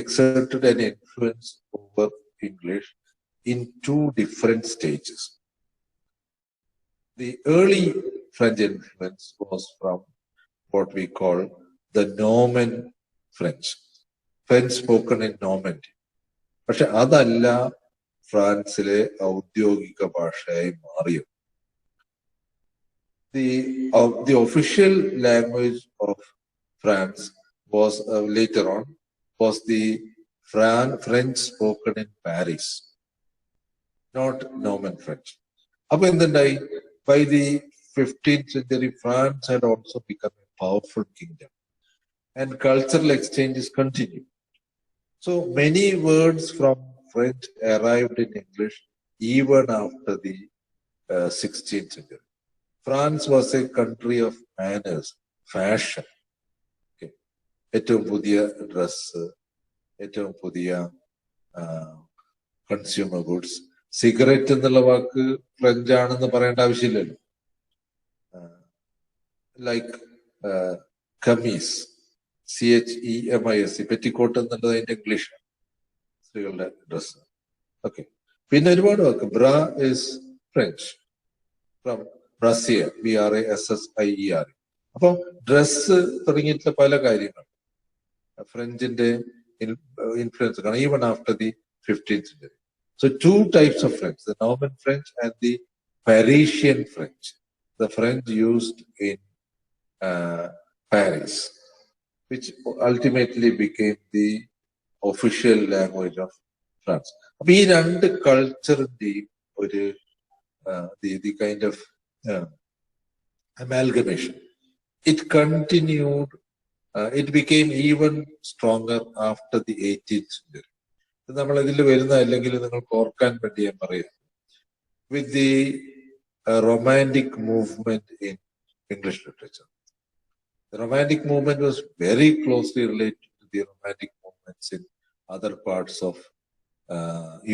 exerted an influence over English in 2 different stages. The early French influence was from what we call the Norman French, French spoken in Normandy. പക്ഷെ അതല്ല ഫ്രാൻസിലെ ഔദ്യോഗിക ഭാഷയായി മാറിയത്. The official language of France was later on was the French spoken in Paris, not Norman French. അപ്പൊ എന്തുണ്ടായി? By the 15th century, France had also become a powerful kingdom, and cultural exchanges continued. So many words from French arrived in English even after the 16th century. France was a country of manners, fashion. Okay. ഏറ്റവും പുതിയ dress, ഏറ്റവും പുതിയ consumer goods. Cigarette എന്നുള്ള വാക്ക് French ആണെന്ന് പറയേണ്ട ആവശ്യമില്ലല്ലോ. Like kameez, CHEMIS, petticoat എന്നുള്ളത് അതിന്റെ ഇംഗ്ലീഷാണ്, സ്ത്രീകളുടെ ഡ്രസ്. ഓക്കെ, പിന്നെ ഒരുപാട് വാക്ക്. ബ്രാ ഇസ് ഫ്രഞ്ച്, ഫ്രം ബ്രസിയർ, BRASSIER. അപ്പൊ ഡ്രസ് തുടങ്ങിയിട്ടുള്ള പല കാര്യങ്ങൾ ഫ്രഞ്ചിന്റെ ഇൻഫ്ലുവൻസ് കാണാം, even after the 15th century. So 2 types of French, the Norman French and the Parisian French. The French used in Paris. which ultimately became the official language of France. അപ്പൊ ഈ രണ്ട് കൾച്ചറിന്റെയും ഒരു the kind of amalgamation, it continued. It became even stronger after the 18th century. നമ്മൾ ഇതിൽ വരുന്ന അല്ലെങ്കിൽ നിങ്ങൾക്ക് ഓർക്കാൻ വേണ്ടി ഞാൻ പറയാം, with the romantic movement in English literature. The romantic movement was very closely related to the romantic movements in other parts of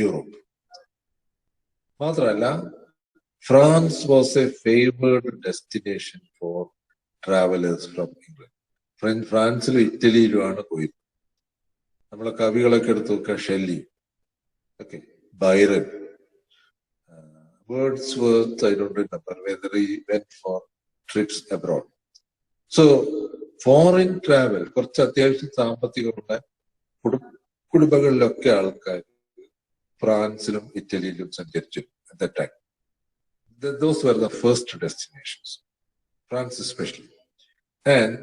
Europe. മാത്രമല്ല, France was a favored destination for travelers from England. ഫ്രാൻസിലും ഇറ്റലിയിലുമാണ് പോയത്. നമ്മളെ കവികളൊക്കെ എടുത്തു നോക്കുക, Shelley, okay, Byron, Wordsworth, I don't remember whether he went for trips abroad. So, foreign travel, കുറച്ച് അത്യാവശ്യം സാമ്പത്തികമുള്ള കുടുംബങ്ങളിലൊക്കെ ആൾക്കാർ ഫ്രാൻസിലും ഇറ്റലിയിലും സഞ്ചരിച്ചു at that time. Those were the first destinations, France especially. And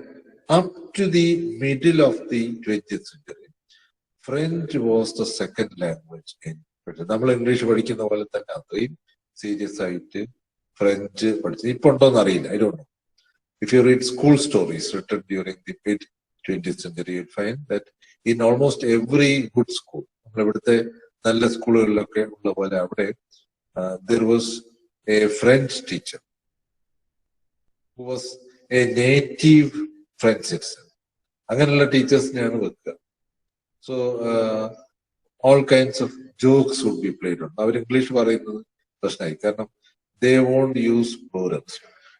up to the middle of the 20th century, French was the second language in Britain. നമ്മൾ English പഠിക്കുന്ന പോലെ തന്നെ അത്രയും serious ആയിട്ട് ഫ്രഞ്ച് പഠിച്ചു. ഇപ്പൊ ഉണ്ടോന്ന് അറിയില്ല, I don't know. If you read school stories written during the mid 20th century, you'll find that in almost every good school, നമ്മളിവിടുത്തെ നല്ല സ്കൂളുകളിലൊക്കെ ഉള്ള പോലെ അവിടെ there was a French teacher who was a native French citizen. അങ്ങനെയുള്ള ടീച്ചേഴ്സിനെയാണ് വെക്കുക. So all kinds of jokes would be played on. അവർ English പറയുന്നത് പ്രശ്നമായി, കാരണം they won't use plurals.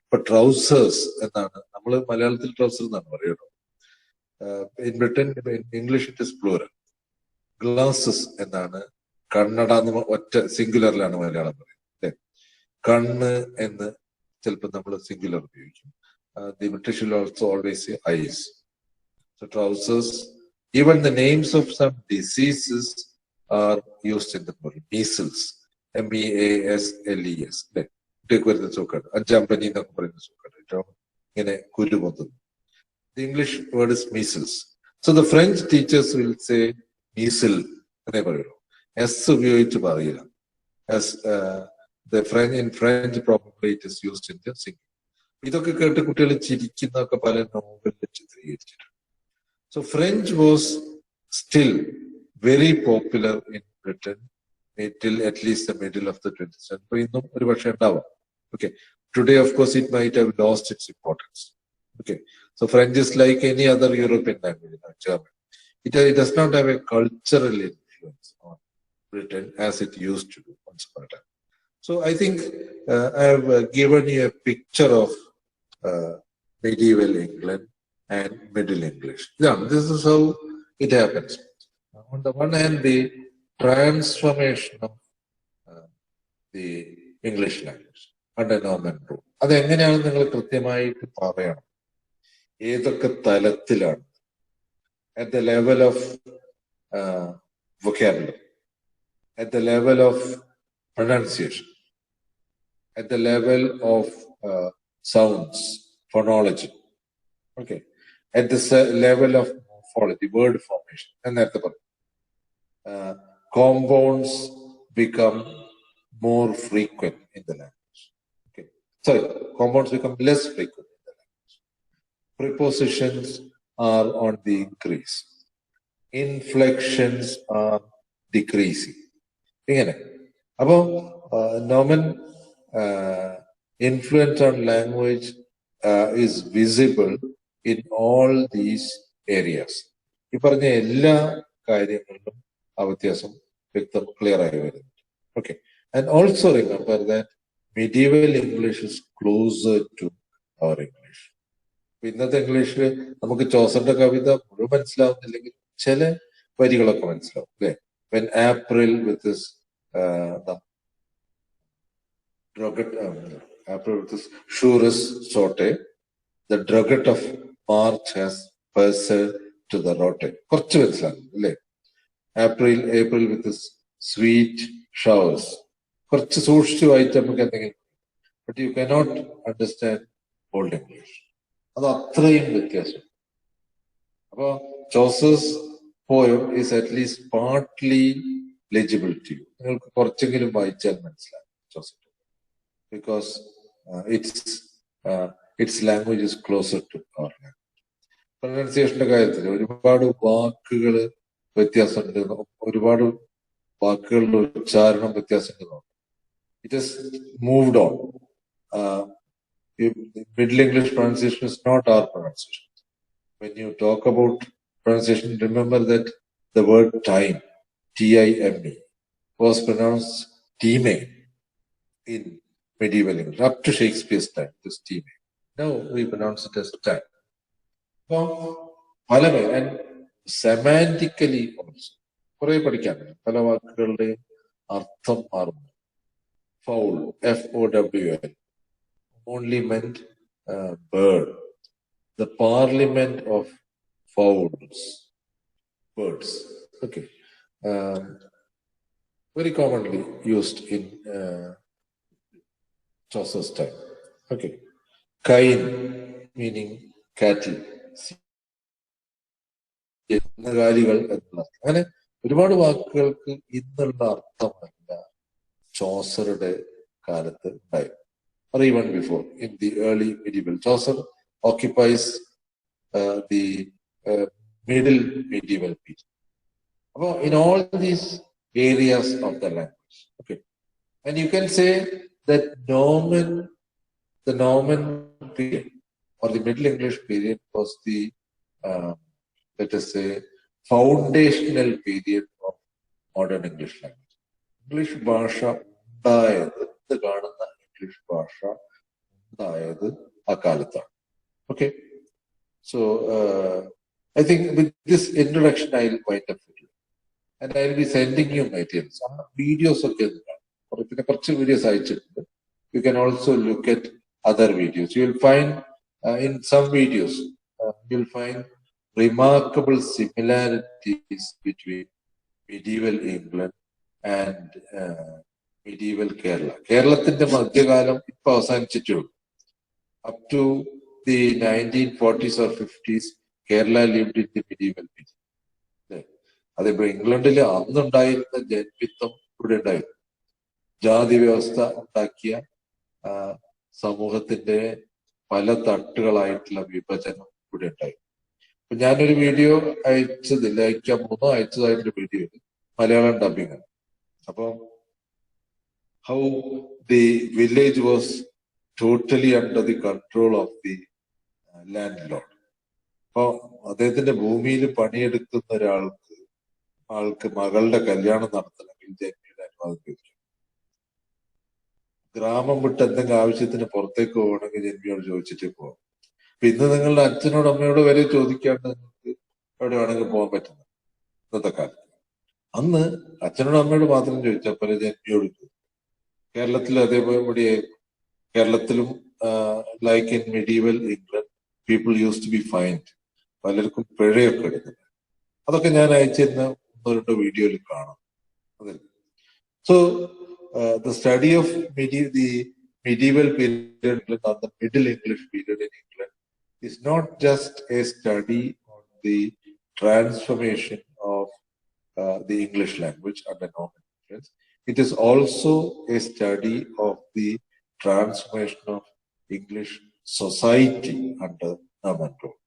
ഇപ്പൊ ട്രൗസേഴ്സ് എന്നാണ്, നമ്മൾ മലയാളത്തിൽ ട്രൗസർ എന്നാണ് പറയുന്നത്. In Britain, in English it is plural. Glasses എന്നാണ്, കണ്ണട എന്ന് ഒറ്റ സിംഗുലറിലാണ് മലയാളം പറയുന്നത്. കണ്ണ് എന്ന് ചിലപ്പോൾ നമ്മൾ സിംഗുലർ ഉപയോഗിക്കും. The British will also always say eyes. So trousers, even the names of some diseases are used in the plural. Measles, MEASLES. കുട്ടിക്ക് വരുന്ന സൂക്കേട്, അഞ്ചാമ്പനി എന്നൊക്കെ പറയുന്ന സൂക്കേട്, ഇങ്ങനെ കുരു പൊത്തുന്നു. The English word is measles. So the French teachers will say measle എന്നേ പറയുള്ളൂ, S ഉപയോഗിച്ച് പറയില്ല. As the French, in French probably it is used in the singular. ഇതൊക്കെ കേട്ട് കുട്ടികൾ ചിരിക്കുന്നൊക്കെ പല നോവലിൽ ചിത്രീകരിച്ചിട്ടുണ്ട്. So French was still very popular in Britain till at least the middle of the 20th century. ഇന്നും ഒരു പക്ഷേ ഉണ്ടാവാം. Okay. Today, of course, it might have lost its importance. Okay. So French is like any other European language, German. It does not have a cultural influence on Britain as it used to do once upon a time. So I think I have given you a picture of medieval England and Middle English. Yeah, this is how it happens. On the one hand, the transformation of the English language under Norman rule. അതെങ്ങനെയാണ് നിങ്ങൾ കൃത്യമായിട്ട് പറയണം, ഏതൊക്കെ തലത്തിലാണ്, at the level of vocabulary, at the level of pronunciation, at the level of sounds, phonology, okay, at the level of morphology, word formation, and that's the compounds become more frequent in the language. Okay, sorry, compounds become less frequent in the language. Prepositions are on the increase. Inflections are decreasing. ഇങ്ങനെ അപ്പോ നോമൻ influence on language is visible in all these areas. ഈ പറഞ്ഞ എല്ലാ കാര്യങ്ങളിലും ആ വ്യത്യാസം വ്യക്തം clear ആയി വരുന്നു. Okay, and also remember that medieval English is closer to our English. ഇന്നത്തെ ഇംഗ്ലീഷിൽ നമുക്ക് ചോസറിന്റെ കവിത മുഴുവൻ മനസ്സിലാവുന്നില്ലെങ്കിൽ ചില വരികളൊക്കെ മനസ്സിലാവും, അല്ലെ? When April with his April with his surest sorte, the drugget of March has pursued to the rote. കുറച്ച് മനസ്സിലാവും, അല്ലേ? April with his sweet showers. കുറച്ച് സൂക്ഷിച്ചു വായിച്ച് നമുക്ക് എന്തെങ്കിലും, but you cannot understand old English. അത് അത്രയും വ്യത്യാസം. About Chaucer's poem is at least partly legible to you. Because its language is closer to our language. പ്രൊനൗൺസിയേഷന്റെ കാര്യത്തിൽ ഒരുപാട് വാക്കുകൾ വ്യത്യാസമുണ്ട്, ഒരുപാട് വാക്കുകളുടെ ഉച്ചാരണം വ്യത്യാസമുണ്ട്. It has moved on. Middle English pronunciation is not our pronunciation. When you talk about pronunciation, remember that the word time, T-I-M-E, was pronounced time in medieval English. Up to Shakespeare's time, it was time. Now we pronounce it as time. And semantically also, കുറെ പഠിക്കാനുണ്ട്. പല വാക്കുകളുടെ അർത്ഥം മാറുന്നു. Fowl, F-O-W-L, only meant bird. The parliament of fowls, birds. Okay. Very commonly used in Chaucer's time. Okay. Kine, meaning cattle. കൾ എന്നുള്ള അങ്ങനെ ഒരുപാട് വാക്കുകൾക്ക് ഇന്നുള്ള അർത്ഥമല്ല ചോസറുടെ കാലത്ത് ഉണ്ടായിരുന്നു. Or even before, in the early medieval. Chaucer occupies the middle medieval period. In all these areas of the language. Okay. And you can say that the Norman period or the Middle English period was the let us say foundational period of modern English language. English ഭാഷ ഉണ്ടായത് കാണുന്ന English ഭാഷ ഉണ്ടായത് ആ കാലത്താണ്. Okay. So I think with this introduction I will wind up with you. And I will be sending you materials. Videos ഒക്കെ പിന്നെ കുറച്ച് വീഡിയോസ് അയച്ചിട്ടുണ്ട്. You can also look at other videos. You will find in some videos, you will find remarkable similarities between medieval England and medieval Kerala. കേരളത്തിന്റെ മധ്യകാലം ഇപ്പൊ അവസാനിച്ചിട്ടുള്ളൂ. Up to the 1940s or 50s, Kerala lived in the medieval period. അതിപ്പോ ഇംഗ്ലണ്ടിൽ അന്നുണ്ടായിരുന്ന ജന്മിത്വം ഇവിടെ ഉണ്ടായിരുന്നു. ജാതി വ്യവസ്ഥ ഉണ്ടാക്കിയ സമൂഹത്തിന്റെ പല തട്ടുകളായിട്ടുള്ള വിഭജനം ഇവിടെ ഉണ്ടായിരുന്നു. അപ്പൊ ഞാനൊരു വീഡിയോ അയച്ചതായിട്ടൊരു വീഡിയോ മലയാളം ഡബിങ് ആണ്. അപ്പൊ how the village was totally under the control of the land Lord. അപ്പൊ അദ്ദേഹത്തിന്റെ ഭൂമിയിൽ പണിയെടുക്കുന്ന ആൾക്ക് മകളുടെ കല്യാണം നടത്തണമെങ്കിൽ ജന്മിയുടെ അനുവാദം ചോദിക്കും. ഗ്രാമം വിട്ട് എന്തെങ്കിലും ആവശ്യത്തിന് പുറത്തേക്ക് പോകണമെങ്കിൽ ജന്മിയോട് ചോദിച്ചിട്ടേ പോകാം. അപ്പൊ ഇന്ന് നിങ്ങളുടെ അച്ഛനോട് അമ്മയോട് വരെ ചോദിക്കാണ്ട് നിങ്ങൾക്ക് എവിടെ വേണമെങ്കിൽ പോകാൻ പറ്റുന്നു ഇന്നത്തെ കാലത്ത്. അന്ന് അച്ഛനോട് അമ്മയോട് മാത്രം ചോദിച്ചാൽ പോലെ ജന്മിയോട് ചോദിച്ചു. കേരളത്തിൽ അതേപോലെ കേരളത്തിലും like in medieval England people use to be fined. പലർക്കും പിഴയൊക്കെ എടുക്കുന്നത്. അതൊക്കെ ഞാൻ അയച്ചിരുന്ന 1-2 വീഡിയോയിൽ കാണാം. So the study of the medieval period or the Middle English period in England is not just a study on the transformation of the English language under Norman influence. It is also a study of the transformation of English society under Norman rule.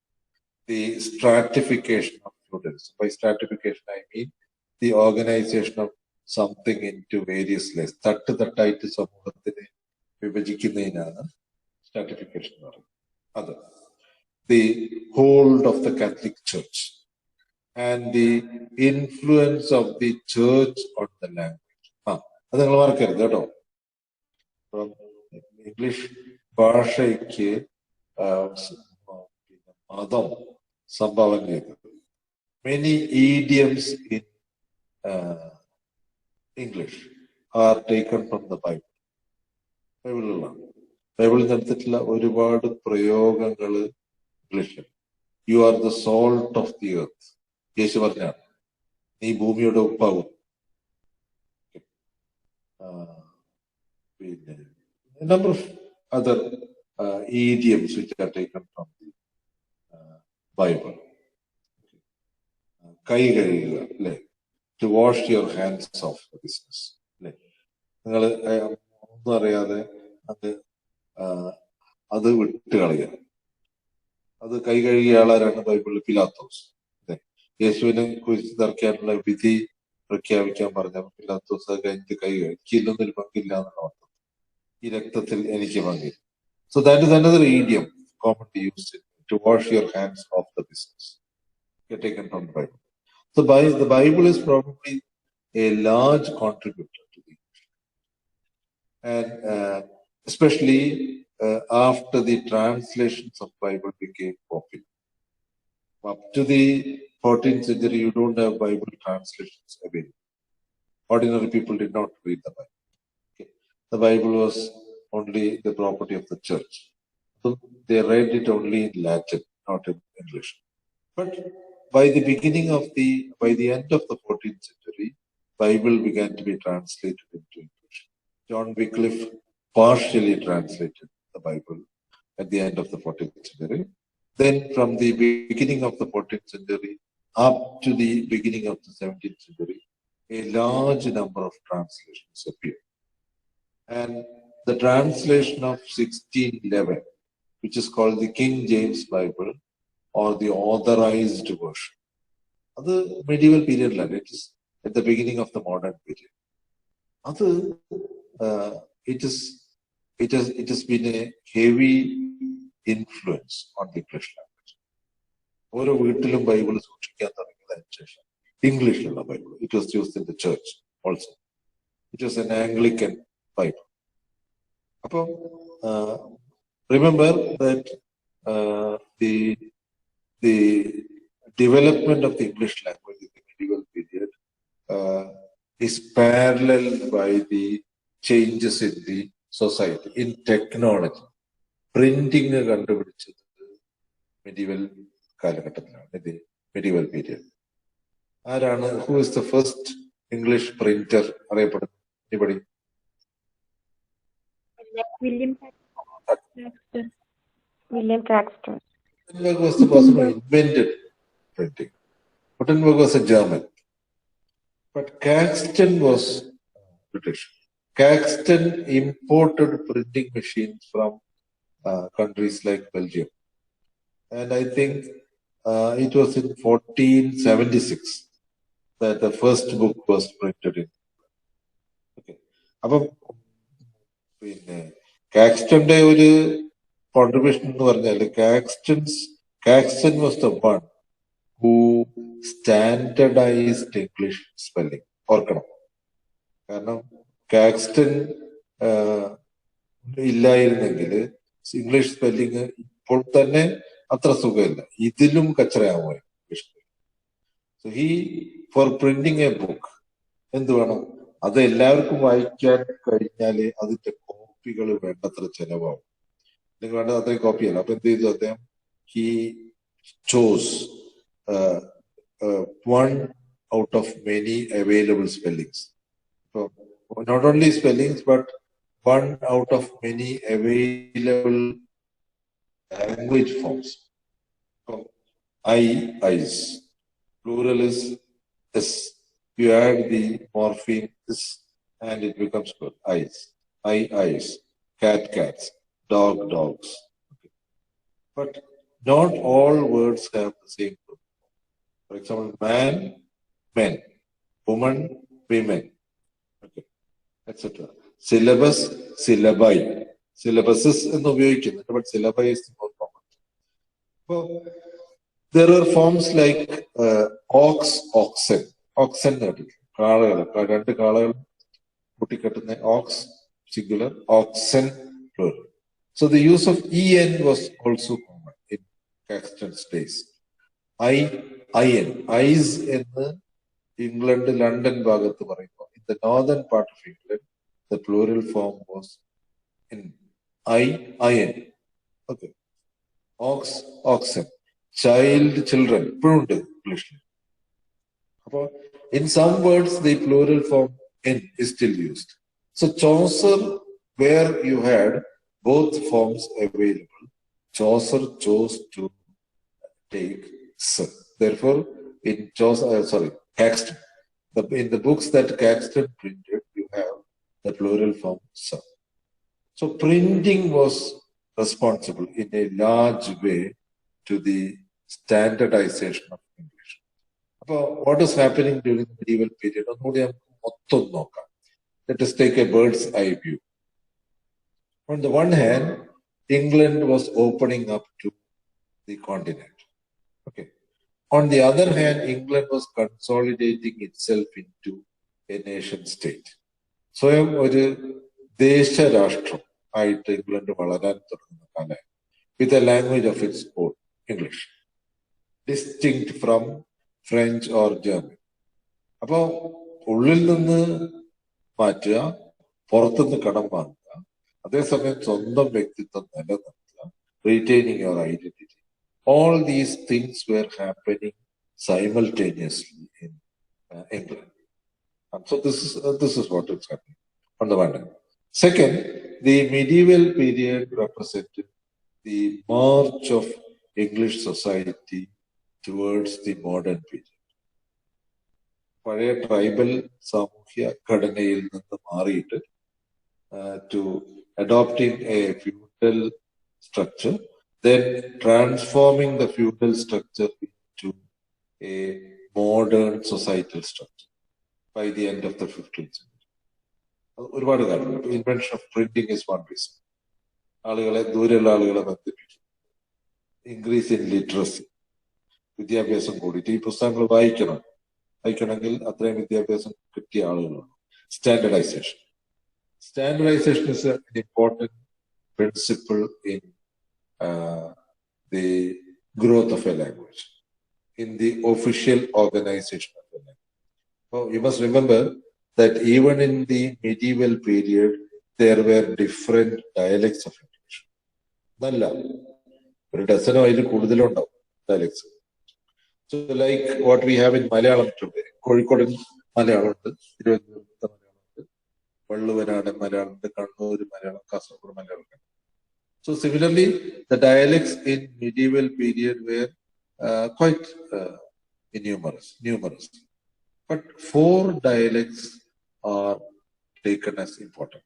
The stratification of feudalism. By stratification, I mean the organization of something into various layers. തട്ടായിട്ട് സമൂഹത്തിനെ വിഭജിക്കുന്നതിനാണ് stratification എന്ന് പറയുന്നത്. അത് the hold of the Catholic Church and the influence of the church on the language. അത് നിങ്ങൾ മറക്കരുത് കേട്ടോ. English ഭാഷയ്ക്ക് മതം സംഭാവന ചെയ്തത്. Many idioms in English are taken from the Bible. ബൈബിളിലാണ്. ബൈബിളിൽ നടത്തിയിട്ടുള്ള ഒരുപാട് പ്രയോഗങ്ങൾ ഇംഗ്ലീഷിൽ. You are the salt of the earth. യേശു പറഞ്ഞാണ് നീ ഭൂമിയുടെ ഉപ്പാകും. പിന്നെ number of other idioms which are taken from the Bible. കൈ കഴുകുക അല്ലെ, to wash your hands of the business അല്ലെ. നിങ്ങൾ ഒന്നും അറിയാതെ അത് വിട്ട് കളയുക. അത് കൈ കഴുകിയ ആളാരാണ്? ബൈബിളിൽ പിലാത്തോസ്. യേശുവിനെ കുറിച്ച് തർക്കാനുള്ള വിധി പ്രഖ്യാപിക്കാൻ പറഞ്ഞ പിലാത്തോസ് അത് കഴിഞ്ഞിട്ട് കൈ എനിക്കില്ലൊന്നൊരു പങ്കില്ല എന്നുള്ള അർത്ഥം. ഈ രക്തത്തിൽ എനിക്ക് പങ്കില്ല. So that is another idiom commonly used to wash your hands off the business. You're taken from the Bible. So the Bible is probably a large contributor to the English. And especially after the translations of Bible became popular. Up to the 14th century, you don't have Bible translations available. Ordinary people did not read the Bible. Okay. The Bible was only the property of the church. So they read it only in Latin, not in English. But by the end of the 14th century, Bible began to be translated into English. John Wycliffe partially translated the Bible at the end of the 14th century. Then from the beginning of the 14th century up to the beginning of the 17th century, a large number of translations appeared. And the translation of 1611, which is called the King James Bible or the Authorized Version, the medieval period, it is at the beginning of the modern period. It has been a heavy influence on the English language. ഓരോ വീട്ടിലും Bible സൂക്ഷിക്കാൻ തുടങ്ങിയതിനു ശേഷം ഇംഗ്ലീഷിലുള്ള Bible, it was used in the church also. It was an Anglican Bible. അപ്പോൾ remember that the development of the English language in the medieval period is paralleled by the changes in the society, in technology. Printing കണ്ടുപിടിച്ചത് medieval കാലഘട്ടത്തിലാണ്, ഇത് medieval period. ആരാണ്? Who is the first English printer അറിയപ്പെടുന്നത്? Anybody? William Caxton. Gutenberg was the person who invented printing. Gutenberg was a German. But Caxton was British. Caxton imported printing machines from countries like Belgium. And I think it was in 1476 that the first book was printed in. Okay. അപ്പം പിന്നെ കാക്സ്റ്റന്റെ ഒരു contribution എന്ന് പറഞ്ഞാൽ Caxton was the one who standardised English spelling. ഓർക്കണം, കാരണം Caxton ഇല്ലായിരുന്നെങ്കിൽ English spelling ഇപ്പോൾ തന്നെ അത്ര സുഖമില്ല, ഇതിലും കച്ചറയാവുമായി English. So for printing a book എന്ത് വേണം? അത് എല്ലാവർക്കും വായിക്കാൻ കഴിഞ്ഞാല് അതിന്റെ കോപ്പികൾ വേണ്ടത്ര ചെലവാകും. നിങ്ങൾ വേണ്ടത് അത്രയും കോപ്പിയല്ല. അപ്പൊ എന്ത് ചെയ്തു അദ്ദേഹം? He chose one out of many available spellings. So not only spellings, but one out of many available language forms. So, eyes. Plural is s. You add the morpheme is and it becomes plural. Eyes. Eyes. Cats. Dogs. Okay. But not all words have the same plural. For example, man, men, woman, women, okay, etc. Syllabus, syllabi. Syllabuses എന്ന് ഉപയോഗിക്കുന്നുണ്ട്, but syllabi is more common. So, there are forms like oxen. Oxen കാളകൾ, രണ്ട് കാളകൾ കൂട്ടിക്കെട്ടുന്ന ox singular, oxen plural. So the use of en was also common in Caxton's days. Eyes എന്ന് England London ഭാഗത്ത് പറയുമ്പോൾ, in the northern part of England the plural form was in iron. Okay. Oxen. Children ഇപ്പോഴും ഉണ്ട് ഇംഗ്ലീഷിൽ. അപ്പോൾ in some words the plural form n is still used. So Chaucer, where you had both forms available, Chaucer chose to take s. Therefore, in Caxton. In the books that Caxton printed, you have the plural form sir. So printing was responsible in a large way to the standardization of English. What is happening during the medieval period? Let us take a bird's eye view. On the one hand, England was opening up to the continent. Okay. On the other hand, England was consolidating itself into a nation state. സ്വയം ഒരു ദേശരാഷ്ട്രം ആയിട്ട് England വളരാൻ തുടങ്ങുന്ന കാലം with a language of its own, English, distinct from French or German. അപ്പോൾ ഉള്ളിൽ നിന്ന് മാറ്റുക, പുറത്തുനിന്ന് കടം വാങ്ങുക, അതേസമയം സ്വന്തം വ്യക്തിത്വം നിലനിർത്തുക, retaining your identity. All these things were happening simultaneously in England. And so this is what is happening on the one hand. Second, the medieval period represented the march of English society towards the modern period. പഴയ tribal സാമൂഹ്യ ഘടനയിൽ നിന്ന് മാറിയിട്ട് to adopting a feudal structure, then transforming the feudal structure into a modern societal structure by the end of the 15th century. ഒരുപാട് കാര്യം. Invention of printing is one reason. ആളുകളെ ദൂരെയുള്ള ആളുകളെ ബന്ധിപ്പിക്കും. ഇൻക്രീസ് ഇൻ ലിറ്ററസി, വിദ്യാഭ്യാസം കൂടിയിട്ട് ഈ പുസ്തകങ്ങൾ വായിക്കണമെങ്കിൽ അത്രയും വിദ്യാഭ്യാസം കിട്ടിയ ആളുകളാണ്. Standardisation is an important principle in the growth of a language, in the official organization of a language. So you must remember that even in the medieval period, there were different dialects of English. നല്ല ഒരു ഡസനോ അതിൽ കൂടുതലുണ്ടാവും dialects. So like what we have in Malayalam today, കോഴിക്കോടൻ മലയാളമുണ്ട്, തിരുവനന്തപുരത്ത് മലയാളമുണ്ട്, വള്ളുവനാടൻ മലയാളമുണ്ട്, Kannur Malayalam, Kasaragod Malayalam. So similarly, the dialects in medieval period were quite numerous. But 4 dialects are taken as important.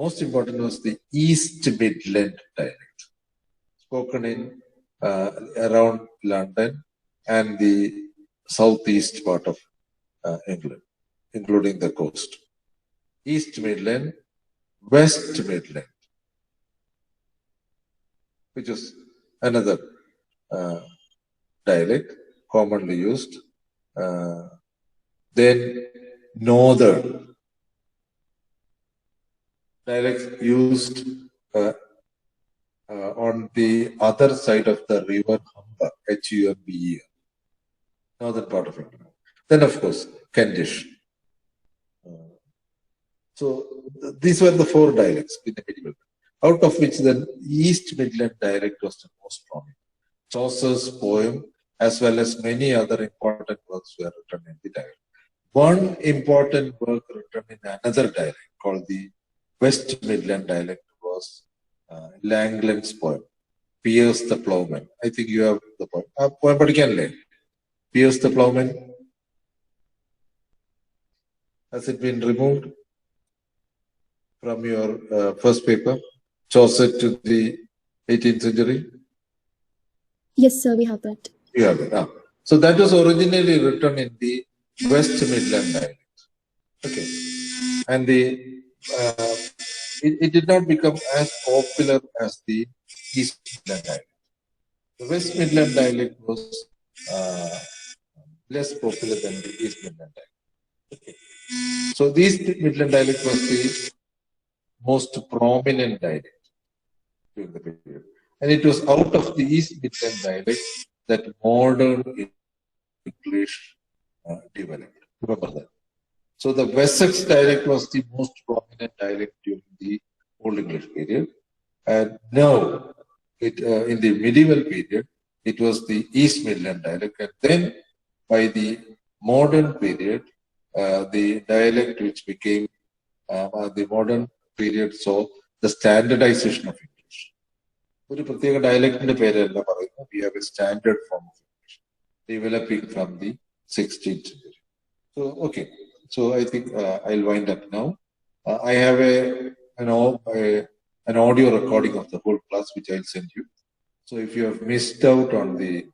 Most important was the East Midland dialect, spoken in around London and the southeast part of England, including the coast. East Midland, West Midland, which is another dialect commonly used. Then Northern dialects used on the other side of the river Humber, Humber, northern part of England. Then, of course, Kentish. So these were the 4 dialects in the medieval period, out of which the East Midland dialect was the most prominent. Chaucer's poem, as well as many other important works, were written in the dialect. One important work written in another dialect, called the West Midland dialect, was Langland's poem, Piers the Plowman. I think you have the poem. Poem പഠിക്കാനല്ലേ? Piers the Plowman. Has it been removed from your first paper? Chaucer to the 18th century? Yes, sir, we have that. You have it. So that was originally written in the West Midland dialect. Okay. And it did not become as popular as the East Midland dialect. The West Midland dialect was less popular than the East Midland dialect. Okay. So the East Midland dialect was the most prominent dialect during the period. And it was out of the East Midland dialect that modern English developed. Remember that. So the Wessex dialect was the most prominent dialect during the Old English period. And now, in the medieval period, it was the East Midland dialect. And then by the modern period, the dialect which became the modern period saw the standardization of English. ഒരു പ്രത്യേക ഡയലക്റ്റിന്റെ പേരല്ല പറയുന്നത്. We have a standard form of English. developing from the 16th century. So, okay. So I think I'll wind up now. I have an audio recording of the whole class, which I'll send you. So if you have missed out on the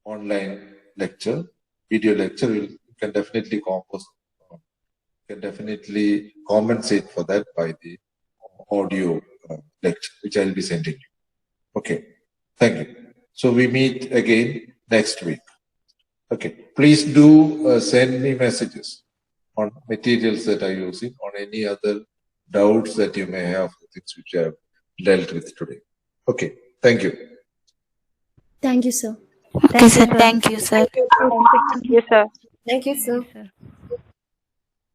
online lecture, video lecture, you can definitely compensate for that by the audio lecture, which I'll be sending you. Okay, thank you. So we meet again next week. Okay, please do send me messages on materials that I'm using, on any other doubts that you may have, things which I have dealt with today. Okay, thank you. Thank you, sir. Okay, sir. Thank you, sir. Thank you, sir. Thank you, sir. Sir.